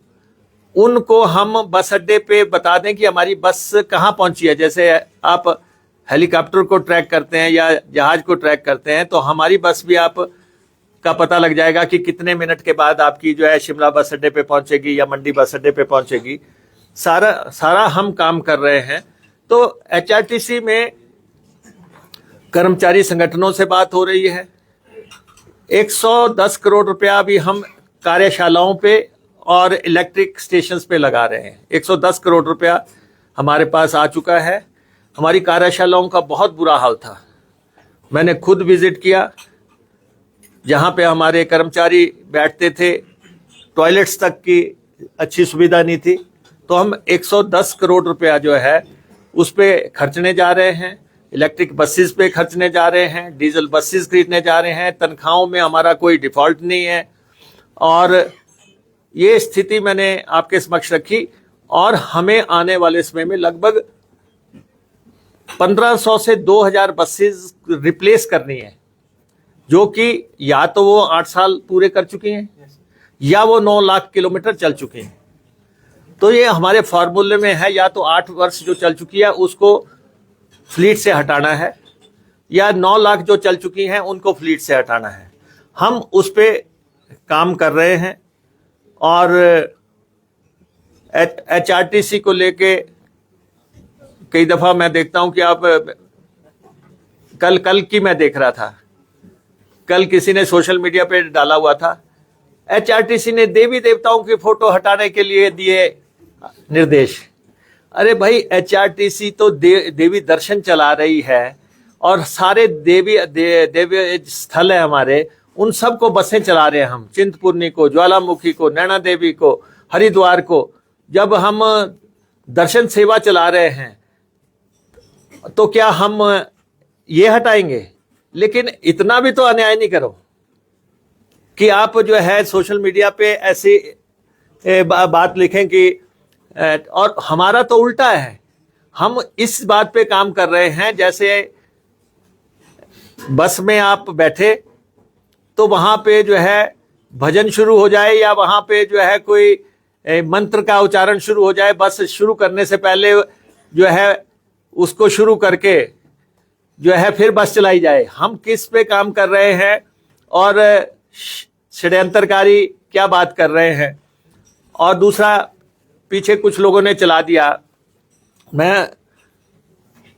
Speaker 1: उनको हम बस अड्डे पे बता दें कि हमारी बस कहाँ पहुंची है। जैसे आप हेलीकॉप्टर को ट्रैक करते हैं या जहाज को ट्रैक करते हैं, तो हमारी बस भी आप का पता लग जाएगा कि कितने मिनट के बाद आपकी जो है शिमला बस अड्डे पे पहुंचेगी या मंडी बस अड्डे पे पहुंचेगी। सारा हम काम कर रहे हैं। तो HRTC में कर्मचारी संगठनों से बात हो रही है। 110 करोड़ रुपया भी हम कार्यशालाओं पे और इलेक्ट्रिक स्टेशंस पे लगा रहे हैं। 110 करोड़ रुपया हमारे पास आ चुका है। हमारी कार्यशालाओं का बहुत बुरा हाल था। मैंने खुद विजिट किया, जहाँ पे हमारे कर्मचारी बैठते थे, टॉयलेट्स तक की अच्छी सुविधा नहीं थी। तो हम 110 करोड़ रुपया जो है उस पे खर्चने जा रहे हैं। इलेक्ट्रिक बसेस पे खर्चने जा रहे हैं, डीजल बसेस खरीदने जा रहे हैं। तनख्वाहों में हमारा कोई डिफॉल्ट नहीं है। और ये स्थिति मैंने आपके समक्ष रखी। और हमें आने वाले समय में लगभग 1500 से 2000 बसेस रिप्लेस करनी है, जो कि या तो वो 8 साल पूरे कर चुकी हैं या वो 9 लाख किलोमीटर चल चुकी हैं। तो ये हमारे फॉर्मूले में है, या तो 8 वर्ष जो चल चुकी है उसको फ्लीट से हटाना है, या 9 लाख जो चल चुकी हैं उनको फ्लीट से हटाना है। हम उस पे काम कर रहे हैं। और HRTC को लेके कई दफा मैं देखता हूं कि आप कल की मैं देख रहा था, कल किसी ने सोशल मीडिया पे डाला हुआ था, HRTC ने देवी देवताओं की फोटो हटाने के लिए दिए निर्देश। अरे भाई, HRTC तो देवी दर्शन चला रही है, और सारे देवी स्थल है हमारे, उन सब को बसें चला रहे हैं हम। चिंतपूर्णी को, ज्वालामुखी को, नैना देवी को, हरिद्वार को। जब हम दर्शन सेवा चला रहे हैं तो क्या हम ये हटाएंगे? लेकिन इतना भी तो अन्याय नहीं करो कि आप जो है सोशल मीडिया पे ऐसी बात लिखें कि, और हमारा तो उल्टा है। हम इस बात पे काम कर रहे हैं, जैसे बस में आप बैठे तो वहां पे जो है भजन शुरू हो जाए, या वहां पे जो है कोई मंत्र का उच्चारण शुरू हो जाए। बस शुरू करने से पहले जो है उसको शुरू करके जो है फिर बस चलाई जाए। हम किस पे काम कर रहे हैं और षड्यंत्रकारी क्या बात कर रहे हैं। और दूसरा, पीछे कुछ लोगों ने चला दिया,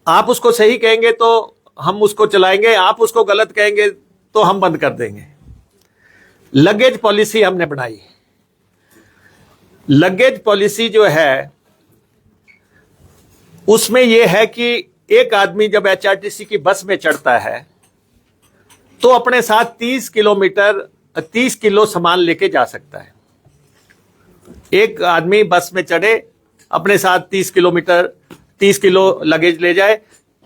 Speaker 1: आप उसको सही कहेंगे तो हम उसको चलाएंगे, आप उसको गलत कहेंगे तो हम बंद कर देंगे। लगेज पॉलिसी हमने बनाई। लगेज पॉलिसी जो है उसमें यह है कि एक आदमी जब HRTC की बस में चढ़ता है तो अपने साथ 30 किलो सामान लेके जा सकता है। एक आदमी बस में चढ़े, अपने साथ 30 किलो लगेज ले जाए।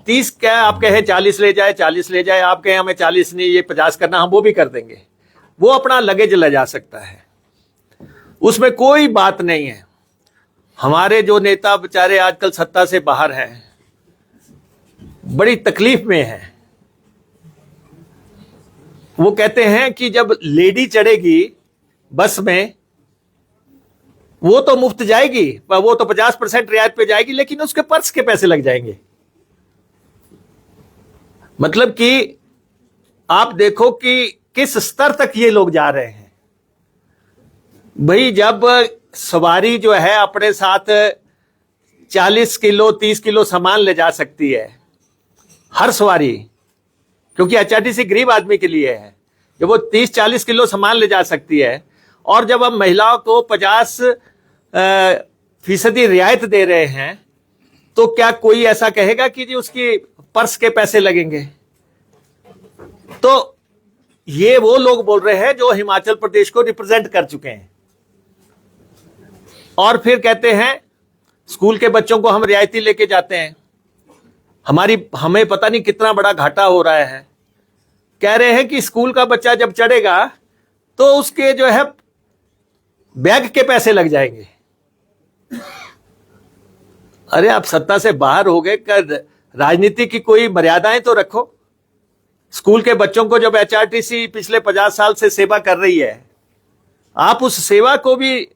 Speaker 1: 30 क्या, आप कहें 40 ले जाए, 40 ले जाए। आप कहें हमें 40 नहीं, ये 50 करना, हम वो भी कर देंगे। वो अपना लगेज ले जा सकता है, उसमें कोई बात नहीं है। हमारे जो नेता बेचारे आजकल सत्ता से बाहर हैं, बड़ी तकलीफ में हैं। वो कहते हैं कि जब लेडी चढ़ेगी बस में, वो तो मुफ्त जाएगी, वो तो 50% रियायत पे जाएगी, लेकिन उसके पर्स के पैसे लग जाएंगे। मतलब कि आप देखो कि किस स्तर तक ये लोग जा रहे हैं। भाई जब सवारी जो है अपने साथ 40 किलो 30 किलो सामान ले जा सकती है हर सवारी, क्योंकि एचआरटीसी गरीब आदमी के लिए है, जब वो 30-40 किलो सामान ले जा सकती है, और जब हम महिलाओं को 50% रियायत दे रहे हैं, तो क्या कोई ऐसा कहेगा कि जी उसकी पर्स के पैसे लगेंगे। तो ये वो लोग बोल रहे हैं जो हिमाचल प्रदेश को रिप्रेजेंट कर चुके हैं, और फिर कहते हैं स्कूल के बच्चों को हम रियायती लेके जाते हैं, हमें पता नहीं कितना बड़ा घाटा हो रहा है। कह रहे हैं कि स्कूल का बच्चा जब चढ़ेगा तो उसके जो है बैग के पैसे लग जाएंगे। अरे आप सत्ता से बाहर हो गए, कर राजनीति की कोई मर्यादाएं तो रखो। स्कूल के बच्चों को जब एचआरटीसी पिछले 50 साल से सेवा कर रही है, आप उस सेवा को भी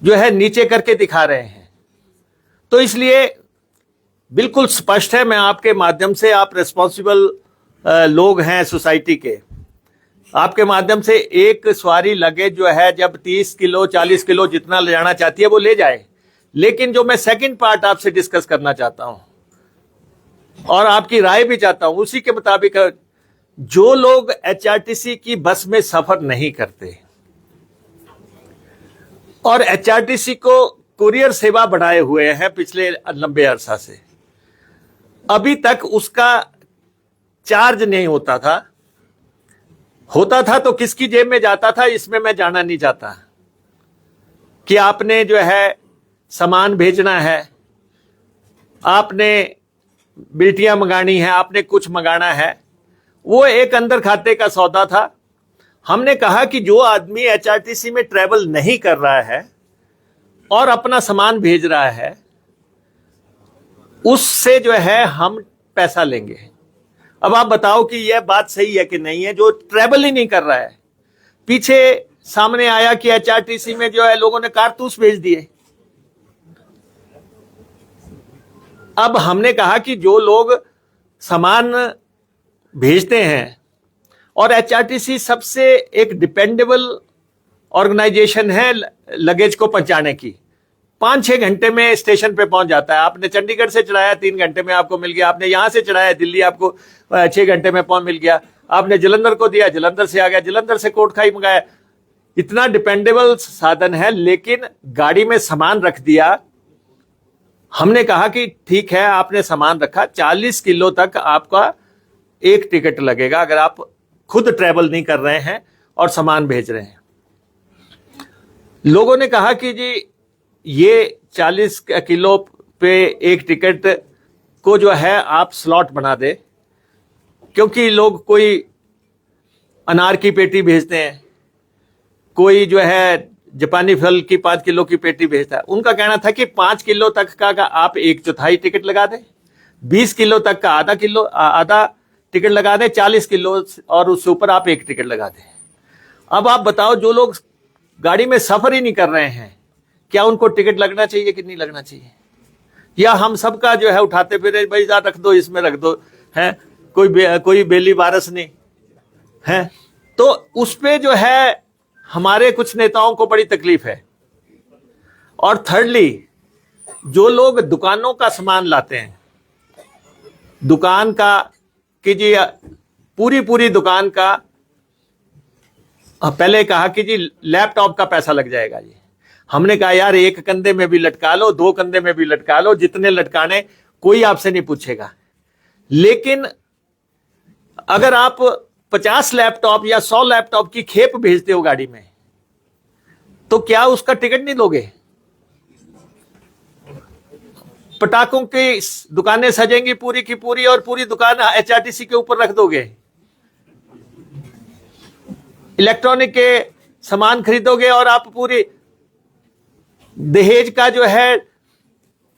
Speaker 1: जो है नीचे करके दिखा रहे हैं। तो इसलिए बिल्कुल स्पष्ट है, मैं आपके माध्यम से, आप रिस्पॉन्सिबल लोग हैं सोसाइटी के, आपके माध्यम से एक सवारी लगेज जो है जब 30 किलो 40 किलो जितना ले जाना चाहती है वो ले जाए। लेकिन जो मैं सेकंड पार्ट आपसे डिस्कस करना चाहता हूं और आपकी राय भी चाहता हूं, उसी के मुताबिक जो लोग एचआरटीसी की बस में सफर नहीं करते और एचआरटीसी को कुरियर सेवा बढ़ाए हुए हैं पिछले लंबे अरसा से, अभी तक उसका चार्ज नहीं होता था तो किसकी जेब में जाता था, इसमें मैं जाना नहीं चाहता। कि आपने जो है सामान भेजना है, आपने बेटियां मंगानी है, आपने कुछ मंगाना है, वो एक अंदर खाते का सौदा था। हमने कहा कि जो आदमी एचआरटीसी में ट्रैवल नहीं कर रहा है और अपना सामान भेज रहा है, उससे जो है हम पैसा लेंगे। अब आप बताओ कि यह बात सही है कि नहीं है, जो ट्रैवल ही नहीं कर रहा है। पीछे सामने आया कि एचआरटीसी में जो है लोगों ने कारतूस भेज दिए। अब हमने कहा कि जो लोग सामान भेजते हैं, और एचआरटीसी सबसे एक डिपेंडेबल ऑर्गेनाइजेशन है लगेज को पहुंचाने की, 5-6 घंटे में स्टेशन पे पहुंच जाता है। आपने चंडीगढ़ से चढ़ाया 3 घंटे में आपको मिल गया, आपने यहां से चढ़ाया दिल्ली आपको 6 घंटे में पहुंच मिल गया, आपने जलंधर को दिया जलंधर से आ गया, जलंधर से कोटखाई मंगाया। इतना डिपेंडेबल साधन है, लेकिन गाड़ी में सामान रख दिया। हमने कहा कि ठीक है, आपने सामान रखा, 40 किलो तक आपका एक टिकट लगेगा अगर आप खुद ट्रैवल नहीं कर रहे हैं और सामान भेज रहे हैं। लोगों ने कहा कि जी ये 40 किलो पे एक टिकट को जो है आप स्लॉट बना दे, क्योंकि लोग कोई अनार की पेटी भेजते हैं, कोई जो है जापानी फल की 5 किलो की पेटी भेजता है। उनका कहना था कि 5 किलो तक का आप 1/4 टिकट लगा दें, 20 किलो तक का आधा टिकट लगा दें, 40 किलो और उससे ऊपर आप एक टिकट लगा दें। अब आप बताओ, जो लोग गाड़ी में सफर ही नहीं कर रहे हैं, क्या उनको टिकट लगना चाहिए कि नहीं लगना चाहिए? या हम सबका जो है उठाते फिरे, भाई रख दो, इसमें रख दो, है कोई बेली वारस नहीं है। तो उस पे जो है हमारे कुछ नेताओं को बड़ी तकलीफ है। और थर्डली, जो लोग दुकानों का सामान लाते हैं, दुकान का कीजिए, पूरी दुकान का, पहले कहा कि जी लैपटॉप का पैसा लग जाएगा जी। हमने कहा यार, एक कंधे में भी लटका लो, 2 कंधे में भी लटका लो, जितने लटकाने, कोई आपसे नहीं पूछेगा। लेकिन अगर आप 50 लैपटॉप या 100 लैपटॉप की खेप भेजते हो गाड़ी में, तो क्या उसका टिकट नहीं लोगे? पटाखों की दुकानें सजेंगी पूरी की पूरी, और पूरी दुकान एचआरटीसी के ऊपर रख दोगे। इलेक्ट्रॉनिक के सामान खरीदोगे और आप पूरी दहेज का जो है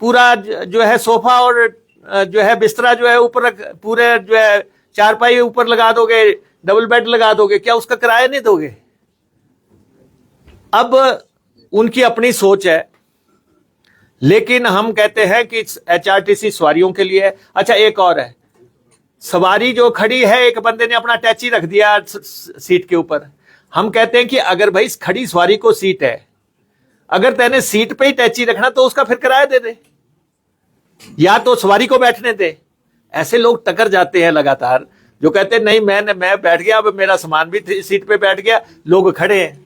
Speaker 1: पूरा जो है सोफा और जो है बिस्तरा जो है ऊपर पूरे जो है चारपाई ऊपर लगा दोगे, डबल बेड लगा दोगे, क्या उसका किराया नहीं दोगे? अब उनकी अपनी सोच है, लेकिन हम कहते हैं कि एचआरटीसी सवारियों के लिए है। अच्छा, एक और है, सवारी जो खड़ी है, एक बंदे ने अपना टैची रख दिया सीट के ऊपर। हम कहते हैं कि अगर भाई खड़ी सवारी को सीट है, अगर तेने सीट पे ही टैची रखना तो उसका फिर किराया दे दे, या तो सवारी को बैठने दे। ऐसे लोग टकर जाते हैं लगातार, जो कहते हैं नहीं मैं बैठ गया, अब मेरा सामान भी सीट पे बैठ गया, लोग खड़े हैं।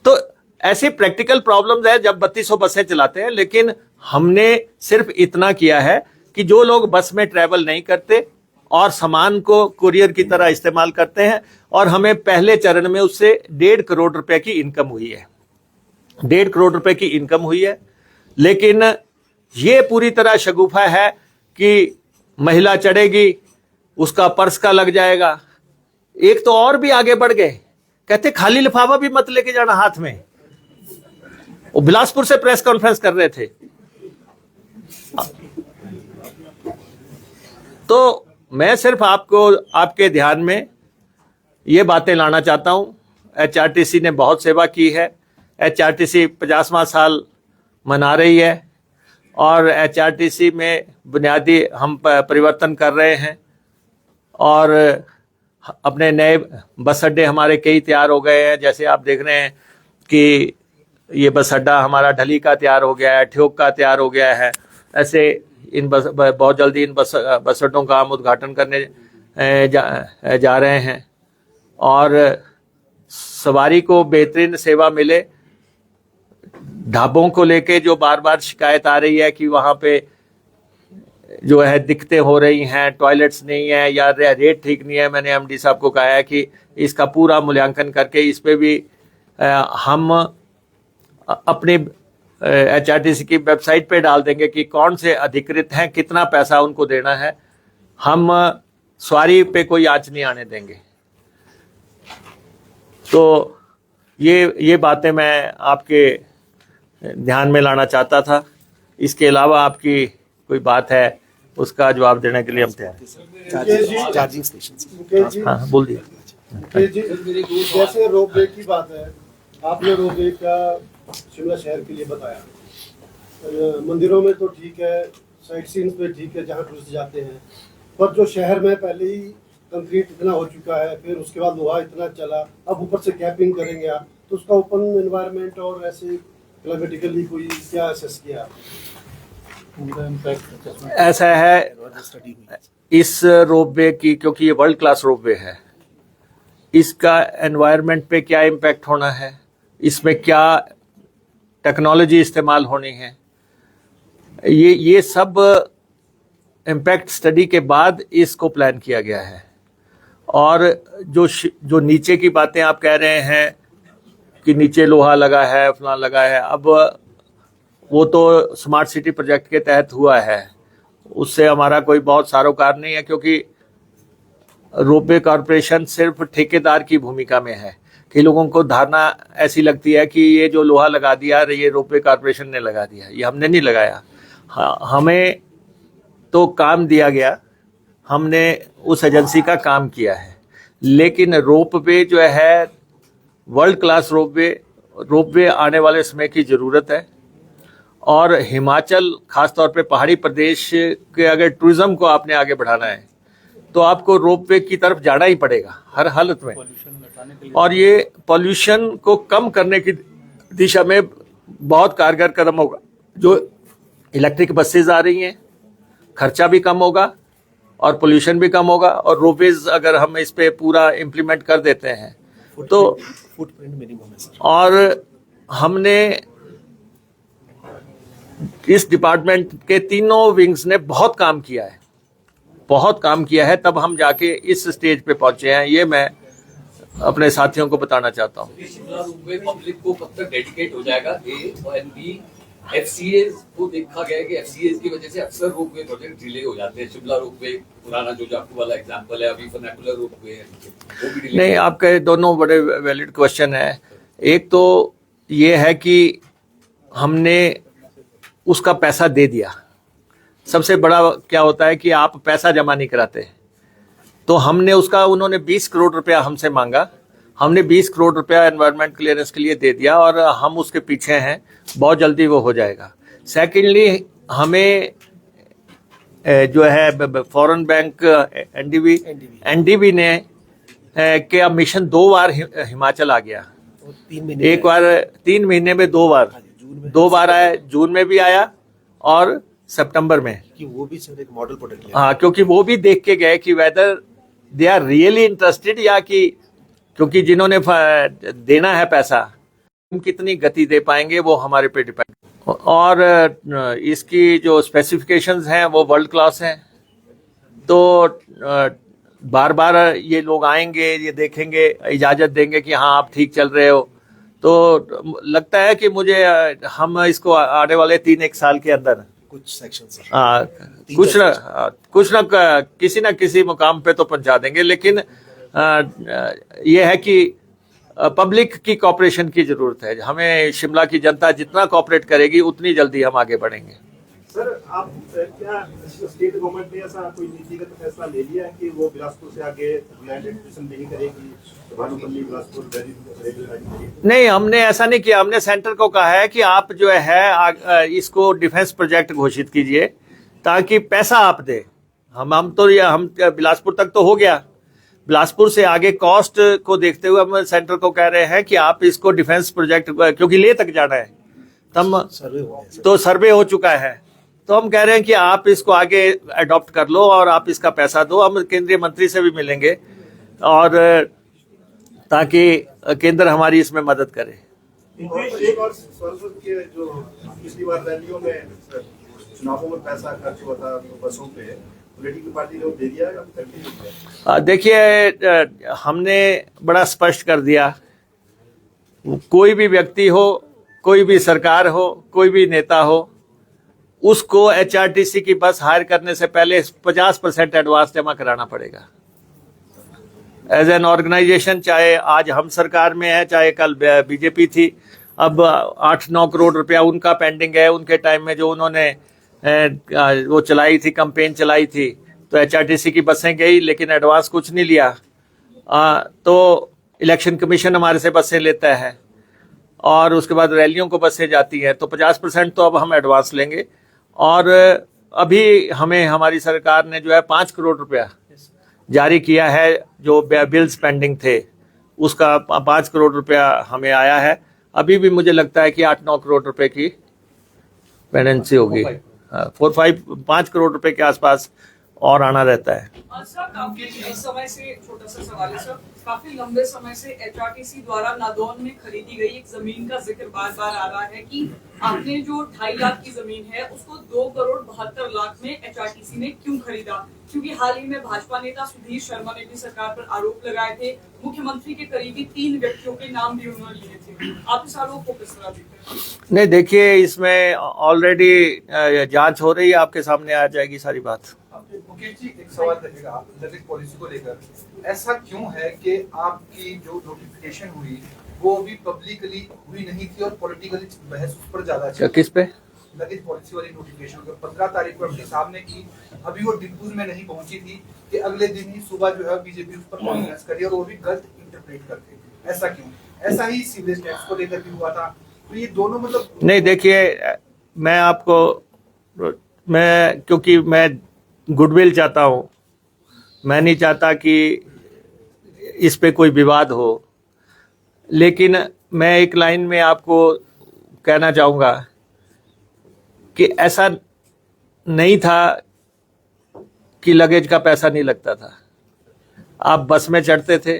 Speaker 1: तो ऐसी प्रैक्टिकल प्रॉब्लम्स है जब 3200 बसें चलाते हैं। लेकिन हमने सिर्फ इतना किया है कि जो लोग बस में ट्रैवल नहीं करते और सामान को कुरियर की तरह इस्तेमाल करते हैं, और हमें पहले चरण में उससे 1.5 करोड़ रुपए की इनकम हुई है, 1.5 करोड़ रुपए की इनकम हुई है। लेकिन ये पूरी तरह शगुफा है कि महिला चढ़ेगी, उसका पर्स का लग जाएगा। एक तो और भी आगे बढ़ गए, कहते खाली लिफाफा भी मत लेके जाना हाथ में। वो बिलासपुर से प्रेस कॉन्फ्रेंस कर रहे थे। तो मैं सिर्फ आपको, आपके ध्यान में ये बातें लाना चाहता हूं। एचआरटीसी ने बहुत सेवा की है। एचआरटीसी 50वां साल मना रही है, और एचआरटीसी में बुनियादी हम परिवर्तन कर रहे हैं, और अपने नए बस अड्डे हमारे कई तैयार हो गए हैं। जैसे आप देख रहे हैं कि ये बस अड्डा हमारा ढली का तैयार हो गया है, ठियोग का तैयार हो गया है। ऐसे इन बहुत जल्दी इन बस अड्डों का हम उद्घाटन करने जा रहे हैं, और सवारी को बेहतरीन सेवा मिले। ढाबों को लेके जो बार बार शिकायत आ रही है कि वहाँ पे जो है दिक्कतें हो रही हैं, टॉयलेट्स नहीं है या रेट ठीक नहीं है, मैंने एमडी साहब को कहा है कि इसका पूरा मूल्यांकन करके इस पे भी हम अपनी एचआरटीसी की वेबसाइट पे डाल देंगे कि कौन से अधिकृत हैं, कितना पैसा उनको देना है। हम सवारी पे कोई आंच नहीं आने देंगे। तो ये बातें मैं आपके ध्यान में लाना चाहता था। इसके अलावा आपकी कोई बात है उसका जवाब देने के लिए हम तैयार हैं।
Speaker 2: Charging station.
Speaker 1: हाँ, बोल दिया।
Speaker 3: जैसे रोपवे की बात है, आपने रोपवे का शिमला शहर के लिए बताया। मंदिरों में तो ठीक है, साइट सीन्स पे ठीक है जहाँ टूरिस्ट जाते हैं, पर जो शहर में पहले ही कंक्रीट इतना हो चुका है, फिर उसके बाद लोहा इतना चला, अब ऊपर से कैपिंग करेंगे आप, तो उसका ओपन एनवायरनमेंट और ऐसे क्लाइमेटिकली कोई क्या असेस किया?
Speaker 1: ऐसा है, इस रोपवे की, क्योंकि ये वर्ल्ड क्लास रोपवे है, इसका एनवायरनमेंट पे क्या इम्पैक्ट होना है, इसमें क्या टेक्नोलॉजी इस्तेमाल होनी है, ये सब इम्पैक्ट स्टडी के बाद इसको प्लान किया गया है। और जो नीचे की बातें आप कह रहे हैं कि नीचे लोहा लगा है, फलां लगा है, अब वो तो स्मार्ट सिटी प्रोजेक्ट के तहत हुआ है, उससे हमारा कोई बहुत सारोकार नहीं है, क्योंकि रोपवे कॉरपोरेशन सिर्फ ठेकेदार की भूमिका में है। कि लोगों को धारणा ऐसी लगती है कि ये जो लोहा लगा दिया ये रोपवे कॉरपोरेशन ने लगा दिया, ये हमने नहीं लगाया। हमें तो काम दिया गया, हमने उस एजेंसी का काम किया है, लेकिन रोपवे जो है वर्ल्ड क्लास रोपवे आने वाले समय की ज़रूरत है। और हिमाचल, खासतौर पे पहाड़ी प्रदेश के अगर टूरिज्म को आपने आगे बढ़ाना है तो आपको रोपवे की तरफ जाना ही पड़ेगा हर हालत में। और ये पॉल्यूशन को कम करने की दिशा में बहुत कारगर कदम होगा। जो इलेक्ट्रिक बसेज आ रही हैं, खर्चा भी कम होगा और पोल्यूशन भी कम होगा। और रोपवेज अगर हम इस पे पूरा इम्प्लीमेंट कर देते हैं तो
Speaker 2: फुटप्रिंट मिनिमम है सर।
Speaker 1: और हमने इस डिपार्टमेंट के तीनों विंग्स ने बहुत काम किया है, बहुत काम किया है, तब हम जाके इस स्टेज पे पहुंचे हैं। ये मैं अपने साथियों को बताना चाहता हूँ।
Speaker 4: शिमला रोपवे पब्लिक को कब तक डेडिकेट हो जाएगा? ए और बी, एफसीएज को देखा गया है कि एफसीएज की वजह से अक्सर रोपवे प्रोजेक्ट डिले हो जाते हैं। शिमला रोपवे पुराना जो जाखू वाला एग्जांपल है, अभी फर्नाकुलर रोपवे है, वो भी डिले।
Speaker 1: नहीं, आपके दोनों बड़े वैलिड क्वेश्चन है। एक तो ये है कि हमने उसका पैसा दे दिया। सबसे बड़ा क्या होता है कि आप पैसा जमा नहीं कराते, तो हमने उसका, उन्होंने 20 करोड़ रुपया हमसे मांगा, हमने 20 करोड़ रुपया एनवायरनमेंट क्लियरेंस के लिए दे दिया और हम उसके पीछे हैं, बहुत जल्दी वो हो जाएगा। सेकेंडली, हमें जो है फॉरेन बैंक एनडीबी ने कि अब मिशन 2 बार हिमाचल आ गया।
Speaker 2: और 3 महीने
Speaker 1: एक बार 3 महीने में 2 बार,
Speaker 2: जून में
Speaker 1: 2 बार आया, जून में भी आया और सितंबर में।
Speaker 2: कि वो भी सर एक मॉडल प्रोडक्ट लिया।
Speaker 1: हाँ, क्योंकि वो भी देख के गए कि whether they are really interested, या कि क्योंकि जिन्होंने देना है पैसा हम कितनी गति दे पाएंगे वो हमारे पे डिपेंड। और इसकी जो स्पेसिफिकेशंस हैं वो वर्ल्ड क्लास हैं। तो बार बार ये लोग आएंगे, ये देखेंगे, इजाज़त देंगे कि हाँ आप ठीक चल रहे हो। तो लगता है कि मुझे हम इसको आने वाले 3-1 साल के अंदर
Speaker 2: कुछ सेक्शन सर
Speaker 1: कुछ ना किसी ना किसी मुकाम पे तो पहुंचा देंगे। लेकिन ये है कि पब्लिक की कॉपरेशन की जरूरत है। हमें शिमला की जनता जितना कॉपरेट करेगी उतनी जल्दी हम आगे बढ़ेंगे।
Speaker 3: सर, आप क्या स्टेट गवर्नमेंट ने ऐसा कोई नीतिगत फैसला ले लिया है कि वो बिलासपुर से आगे लैंड एक्विजिशन नहीं करेगी, भानुपल्ली बिलासपुर करेगी?
Speaker 1: नहीं, हमने ऐसा नहीं किया। हमने सेंटर को कहा है कि आप जो है इसको डिफेंस प्रोजेक्ट घोषित कीजिए ताकि पैसा आप दे। हम बिलासपुर तक तो हो गया, बिलासपुर से आगे कॉस्ट को देखते हुए हम सेंटर को कह रहे हैं कि आप इसको डिफेंस प्रोजेक्ट, क्योंकि ले तक जाना है, तब
Speaker 2: सर्वे हो गया सर।
Speaker 1: तो सर्वे हो चुका है, तो हम कह रहे हैं कि आप इसको आगे अडॉप्ट कर लो और आप इसका पैसा दो। हम केंद्रीय मंत्री से भी मिलेंगे और ताकि केंद्र हमारी इसमें मदद करे।
Speaker 3: एक और सवाल के जो पिछली बार रैलियों में चुनावों में पैसा खर्च हुआ था बसों पे, पॉलिटिकल पार्टी ने दे दिया है?
Speaker 1: देखिए, हमने बड़ा स्पष्ट कर दिया, कोई भी व्यक्ति हो, कोई भी सरकार हो, कोई भी नेता हो, उसको एचआरटीसी की बस हायर करने से पहले 50% एडवांस जमा कराना पड़ेगा। एज एन ऑर्गेनाइजेशन, चाहे आज हम सरकार में है, चाहे कल बीजेपी थी, अब 8-9 करोड़ रुपया उनका पेंडिंग है। उनके टाइम में जो उन्होंने वो चलाई थी, कैंपेन चलाई थी, तो एचआरटीसी की बसें गई लेकिन एडवांस कुछ नहीं लिया। तो इलेक्शन कमीशन हमारे से बसें लेता है और उसके बाद रैलियों को बसें जाती हैं, तो 50% तो अब हम एडवांस लेंगे। और अभी हमें हमारी सरकार ने जो है 5 करोड़ रुपया जारी किया है, जो बिल्स पेंडिंग थे उसका 5 करोड़ रुपया हमें आया है। अभी भी मुझे लगता है कि 8-9 करोड़ रुपए की पेंडेंसी होगी, 5 करोड़ रुपए के आसपास और आना रहता है।
Speaker 5: सर, काफी समय से, छोटा सा सवाल है सर, काफी लंबे समय से एचआरटीसी द्वारा नादौन में खरीदी गई एक जमीन का जिक्र बार बार आ रहा है कि आपने जो 2.5 लाख की जमीन है उसको 2 करोड़ 72 लाख में एचआरटीसी ने क्यों खरीदा? क्योंकि हाल ही में भाजपा नेता सुधीर शर्मा ने भी सरकार पर आरोप लगाए थे, मुख्यमंत्री के करीबी 3 व्यक्तियों के नाम भी उन्होंने लिए थे। आप इस आरोप को किस तरह देखते हैं?
Speaker 1: नहीं, देखिए, इसमें ऑलरेडी जांच हो रही है, आपके सामने आ जाएगी सारी बात।
Speaker 6: मुकेश जी, एक सवाल रहेगा ललित पॉलिसी को लेकर। ऐसा क्यों है कि आपकी जो नोटिफिकेशन हुई वो भी पब्लिकली हुई नहीं थी और पॉलिटिकली बहस उस पर ज्यादा चली?
Speaker 1: किस पे?
Speaker 6: ललित पॉलिसी वाली नोटिफिकेशन को 15 तारीख को अपने सामने की, अभी वो डिब्बू में नहीं पहुंची थी कि अगले दिन ही सुबह जो है बीजेपी उस पर कॉन्फ्रेंस करी और वो भी गलत इंटरप्रेट करके। ऐसा क्यों? ऐसा ही सीवरेज टैक्स को लेकर भी हुआ था। तो ये दोनों मतलब
Speaker 1: नहीं, देखिए, क्योंकि मैं गुडविल चाहता हूँ, मैं नहीं चाहता कि इस पे कोई विवाद हो, लेकिन मैं एक लाइन में आपको कहना चाहूँगा कि ऐसा नहीं था कि लगेज का पैसा नहीं लगता था। आप बस में चढ़ते थे,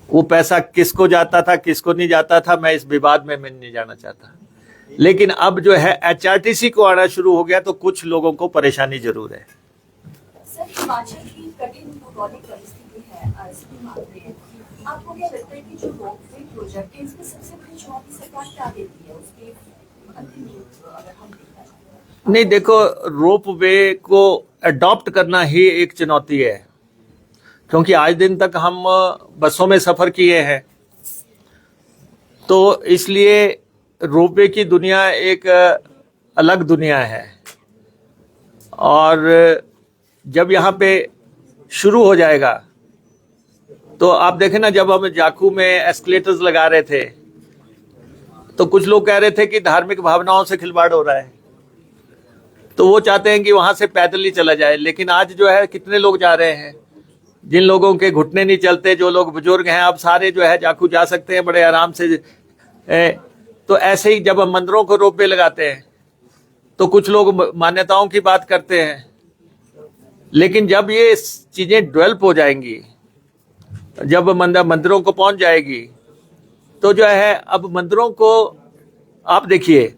Speaker 1: वो पैसा किसको जाता था किसको नहीं जाता था, मैं इस विवाद में मैं नहीं जाना चाहता। लेकिन अब जो है एचआरटीसी को आना शुरू हो गया तो कुछ लोगों को परेशानी जरूर है।
Speaker 7: सर, हिमाचल की कठिन भौगोलिक परिस्थिति है, आपको क्या लगता है कि जो रोपवे प्रोजेक्ट है इसमें सबसे बड़ी चुनौती सरकार क्या देती है उसके अंतिम रूप अगर हम देखना चाहते हैं?
Speaker 1: नहीं, देखो, रोपवे को अडॉप्ट करना ही एक चुनौती है, क्योंकि आज दिन तक हम बसों में सफर किए हैं, तो इसलिए रोपवे की दुनिया एक अलग दुनिया है। और जब यहाँ पे शुरू हो जाएगा तो आप देखें ना, जब हम जाखू में एस्केलेटर्स लगा रहे थे तो कुछ लोग कह रहे थे कि धार्मिक भावनाओं से खिलवाड़ हो रहा है। तो वो चाहते हैं कि वहां से पैदल ही चला जाए। लेकिन आज जो है कितने लोग जा रहे हैं, जिन लोगों के घुटने नहीं चलते, जो लोग बुजुर्ग हैं, अब सारे जो है जाखू जा सकते हैं बड़े आराम से। तो ऐसे ही जब हम मंदिरों को रोपवे लगाते हैं तो कुछ लोग मान्यताओं की बात करते हैं, लेकिन जब ये चीजें डेवलप हो जाएंगी, जब मंदिरों को पहुंच जाएगी, तो जो है अब मंदिरों को आप देखिए,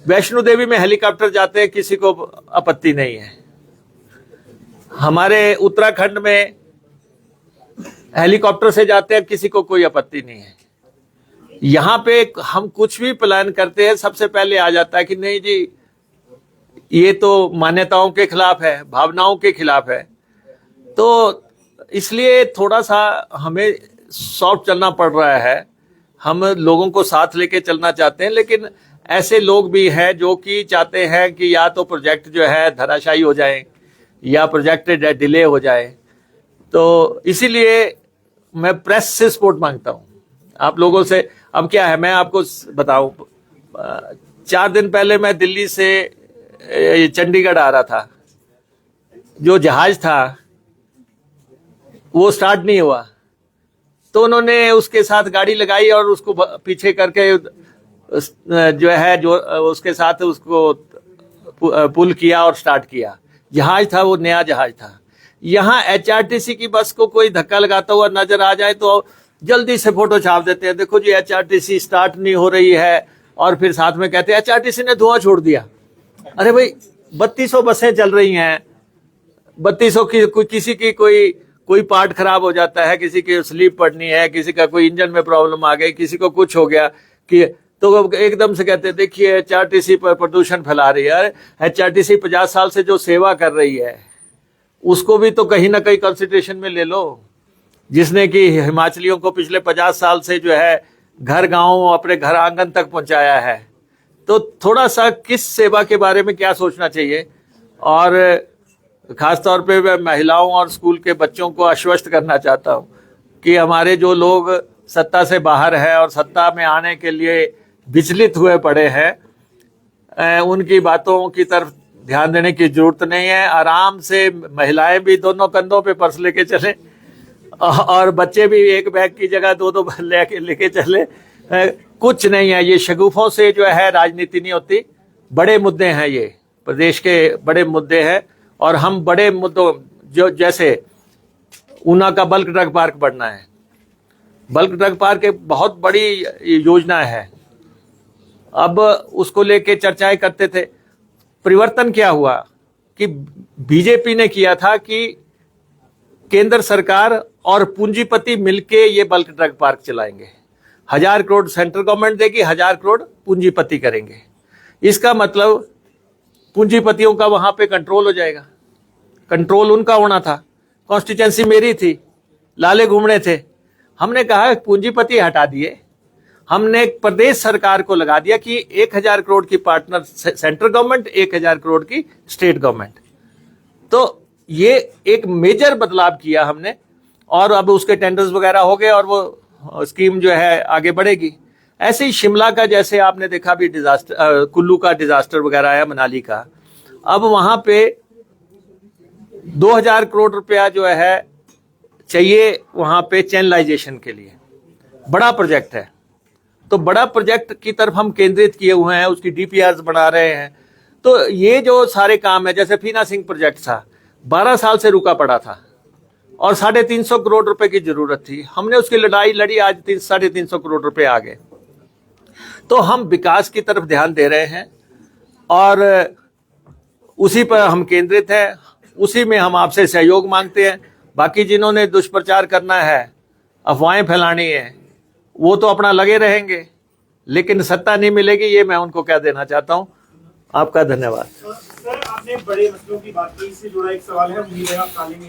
Speaker 1: वैष्णो देवी में हेलीकॉप्टर जाते हैं, किसी को आपत्ति नहीं है। हमारे उत्तराखंड में हेलीकॉप्टर से जाते हैं, किसी को कोई आपत्ति नहीं है। यहाँ पे हम कुछ भी प्लान करते हैं, सबसे पहले आ जाता है कि नहीं जी, ये तो मान्यताओं के खिलाफ है, भावनाओं के खिलाफ है। तो इसलिए थोड़ा सा हमें सॉफ्ट चलना पड़ रहा है। हम लोगों को साथ लेके चलना चाहते हैं, लेकिन ऐसे लोग भी हैं जो कि चाहते हैं कि या तो प्रोजेक्ट जो है धराशायी हो जाए या प्रोजेक्ट डिले हो जाए। तो इसीलिए मैं प्रेस से सपोर्ट मांगता हूं आप लोगों से। अब क्या है, मैं आपको बताऊं, 4 दिन पहले मैं दिल्ली से चंडीगढ़ आ रहा था। जो जहाज था वो स्टार्ट नहीं हुआ, तो उन्होंने उसके साथ गाड़ी लगाई और उसको पीछे करके जो है जो उसके साथ उसको पुल किया और स्टार्ट किया। जहाज था वो नया जहाज था। यहाँ एचआरटीसी की बस को कोई धक्का लगाता हुआ नजर आ जाए तो जल्दी से फोटो छाप देते हैं, देखो जी एचआरटीसी स्टार्ट नहीं हो रही है, और फिर साथ में कहते हैं एचआरटीसी ने धुआं छोड़ दिया। अरे भाई 3200 बसें चल रही हैं, 3200 की किसी की कोई पार्ट खराब हो जाता है, किसी की स्लीप पड़नी है, किसी का कोई इंजन में प्रॉब्लम आ गई, किसी को कुछ हो गया कि तो एकदम से कहते हैं देखिए एचआरटीसी पर प्रदूषण फैला रही है। एचआरटीसी 50 साल से जो सेवा कर रही है उसको भी तो कहीं ना कहीं कंसिडरेशन में ले लो, जिसने कि हिमाचलियों को पिछले 50 साल से जो है घर गांव अपने घर आंगन तक पहुंचाया है। तो थोड़ा सा किस सेवा के बारे में क्या सोचना चाहिए। और खासतौर पे मैं महिलाओं और स्कूल के बच्चों को आश्वस्त करना चाहता हूं कि हमारे जो लोग सत्ता से बाहर है और सत्ता में आने के लिए विचलित हुए पड़े हैं, उनकी बातों की तरफ ध्यान देने की जरूरत नहीं है। आराम से महिलाएं भी दोनों कंधों पे पर्स लेके चले और बच्चे भी एक बैग की जगह 2-2 लेके चले। कुछ नहीं है, ये शगुफों से जो है राजनीति नहीं होती। बड़े मुद्दे हैं, ये प्रदेश के बड़े मुद्दे हैं, और हम बड़े मुद्दों जो जैसे ऊना का बल्क ड्रग पार्क बनना है। बल्क ड्रग पार्क एक बहुत बड़ी योजना है, अब उसको लेके चर्चाएं करते थे। परिवर्तन क्या हुआ कि बीजेपी ने किया था कि केंद्र सरकार और पूंजीपति मिलके ये बल्क ड्रग पार्क चलाएंगे। 1000 करोड़ सेंट्रल गवर्नमेंट देगी, 1000 करोड़ पूंजीपति करेंगे। इसका मतलब पूंजीपतियों का वहां पे कंट्रोल हो जाएगा। कंट्रोल उनका होना था। कॉन्स्टिट्यूंसी मेरी थी, लाले घूमने थे। हमने कहा पूंजीपति हटा दिए, हमने प्रदेश सरकार को लगा दिया कि 1000 करोड़ की पार्टनर सेंट्रल गवर्नमेंट, 1000 करोड़ की स्टेट गवर्नमेंट। तो ये एक मेजर बदलाव किया हमने, और अब उसके टेंडर्स वगैरह हो गए और वो स्कीम जो है आगे बढ़ेगी। ऐसे ही शिमला का, जैसे आपने देखा भी डिजास्टर, कुल्लू का डिजास्टर वगैरह आया, मनाली का, अब वहां पे 2000 करोड़ रुपया जो है चाहिए वहां पे चैनलाइजेशन के लिए। बड़ा प्रोजेक्ट है, तो बड़ा प्रोजेक्ट की तरफ हम केंद्रित किए हुए हैं, उसकी डीपीआर बना रहे हैं। तो ये जो सारे काम है, जैसे फीना सिंह प्रोजेक्ट था, 12 साल से रुका पड़ा था और 350 करोड़ रुपए की जरूरत थी। हमने उसकी लड़ाई लड़ी, आज 350 करोड़ रुपए आ गए। तो हम विकास की तरफ ध्यान दे रहे हैं और उसी पर हम केंद्रित हैं, उसी में हम आपसे सहयोग मांगते हैं। बाकी जिन्होंने दुष्प्रचार करना है, अफवाहें फैलानी है, वो तो अपना लगे रहेंगे, लेकिन सत्ता नहीं मिलेगी, ये मैं उनको कह देना चाहता हूं। आपका धन्यवाद।
Speaker 8: सर, आपने बड़े मसलों की बात की, इससे जुड़ा एक सवाल है, उम्मीद है आप टालेंगे।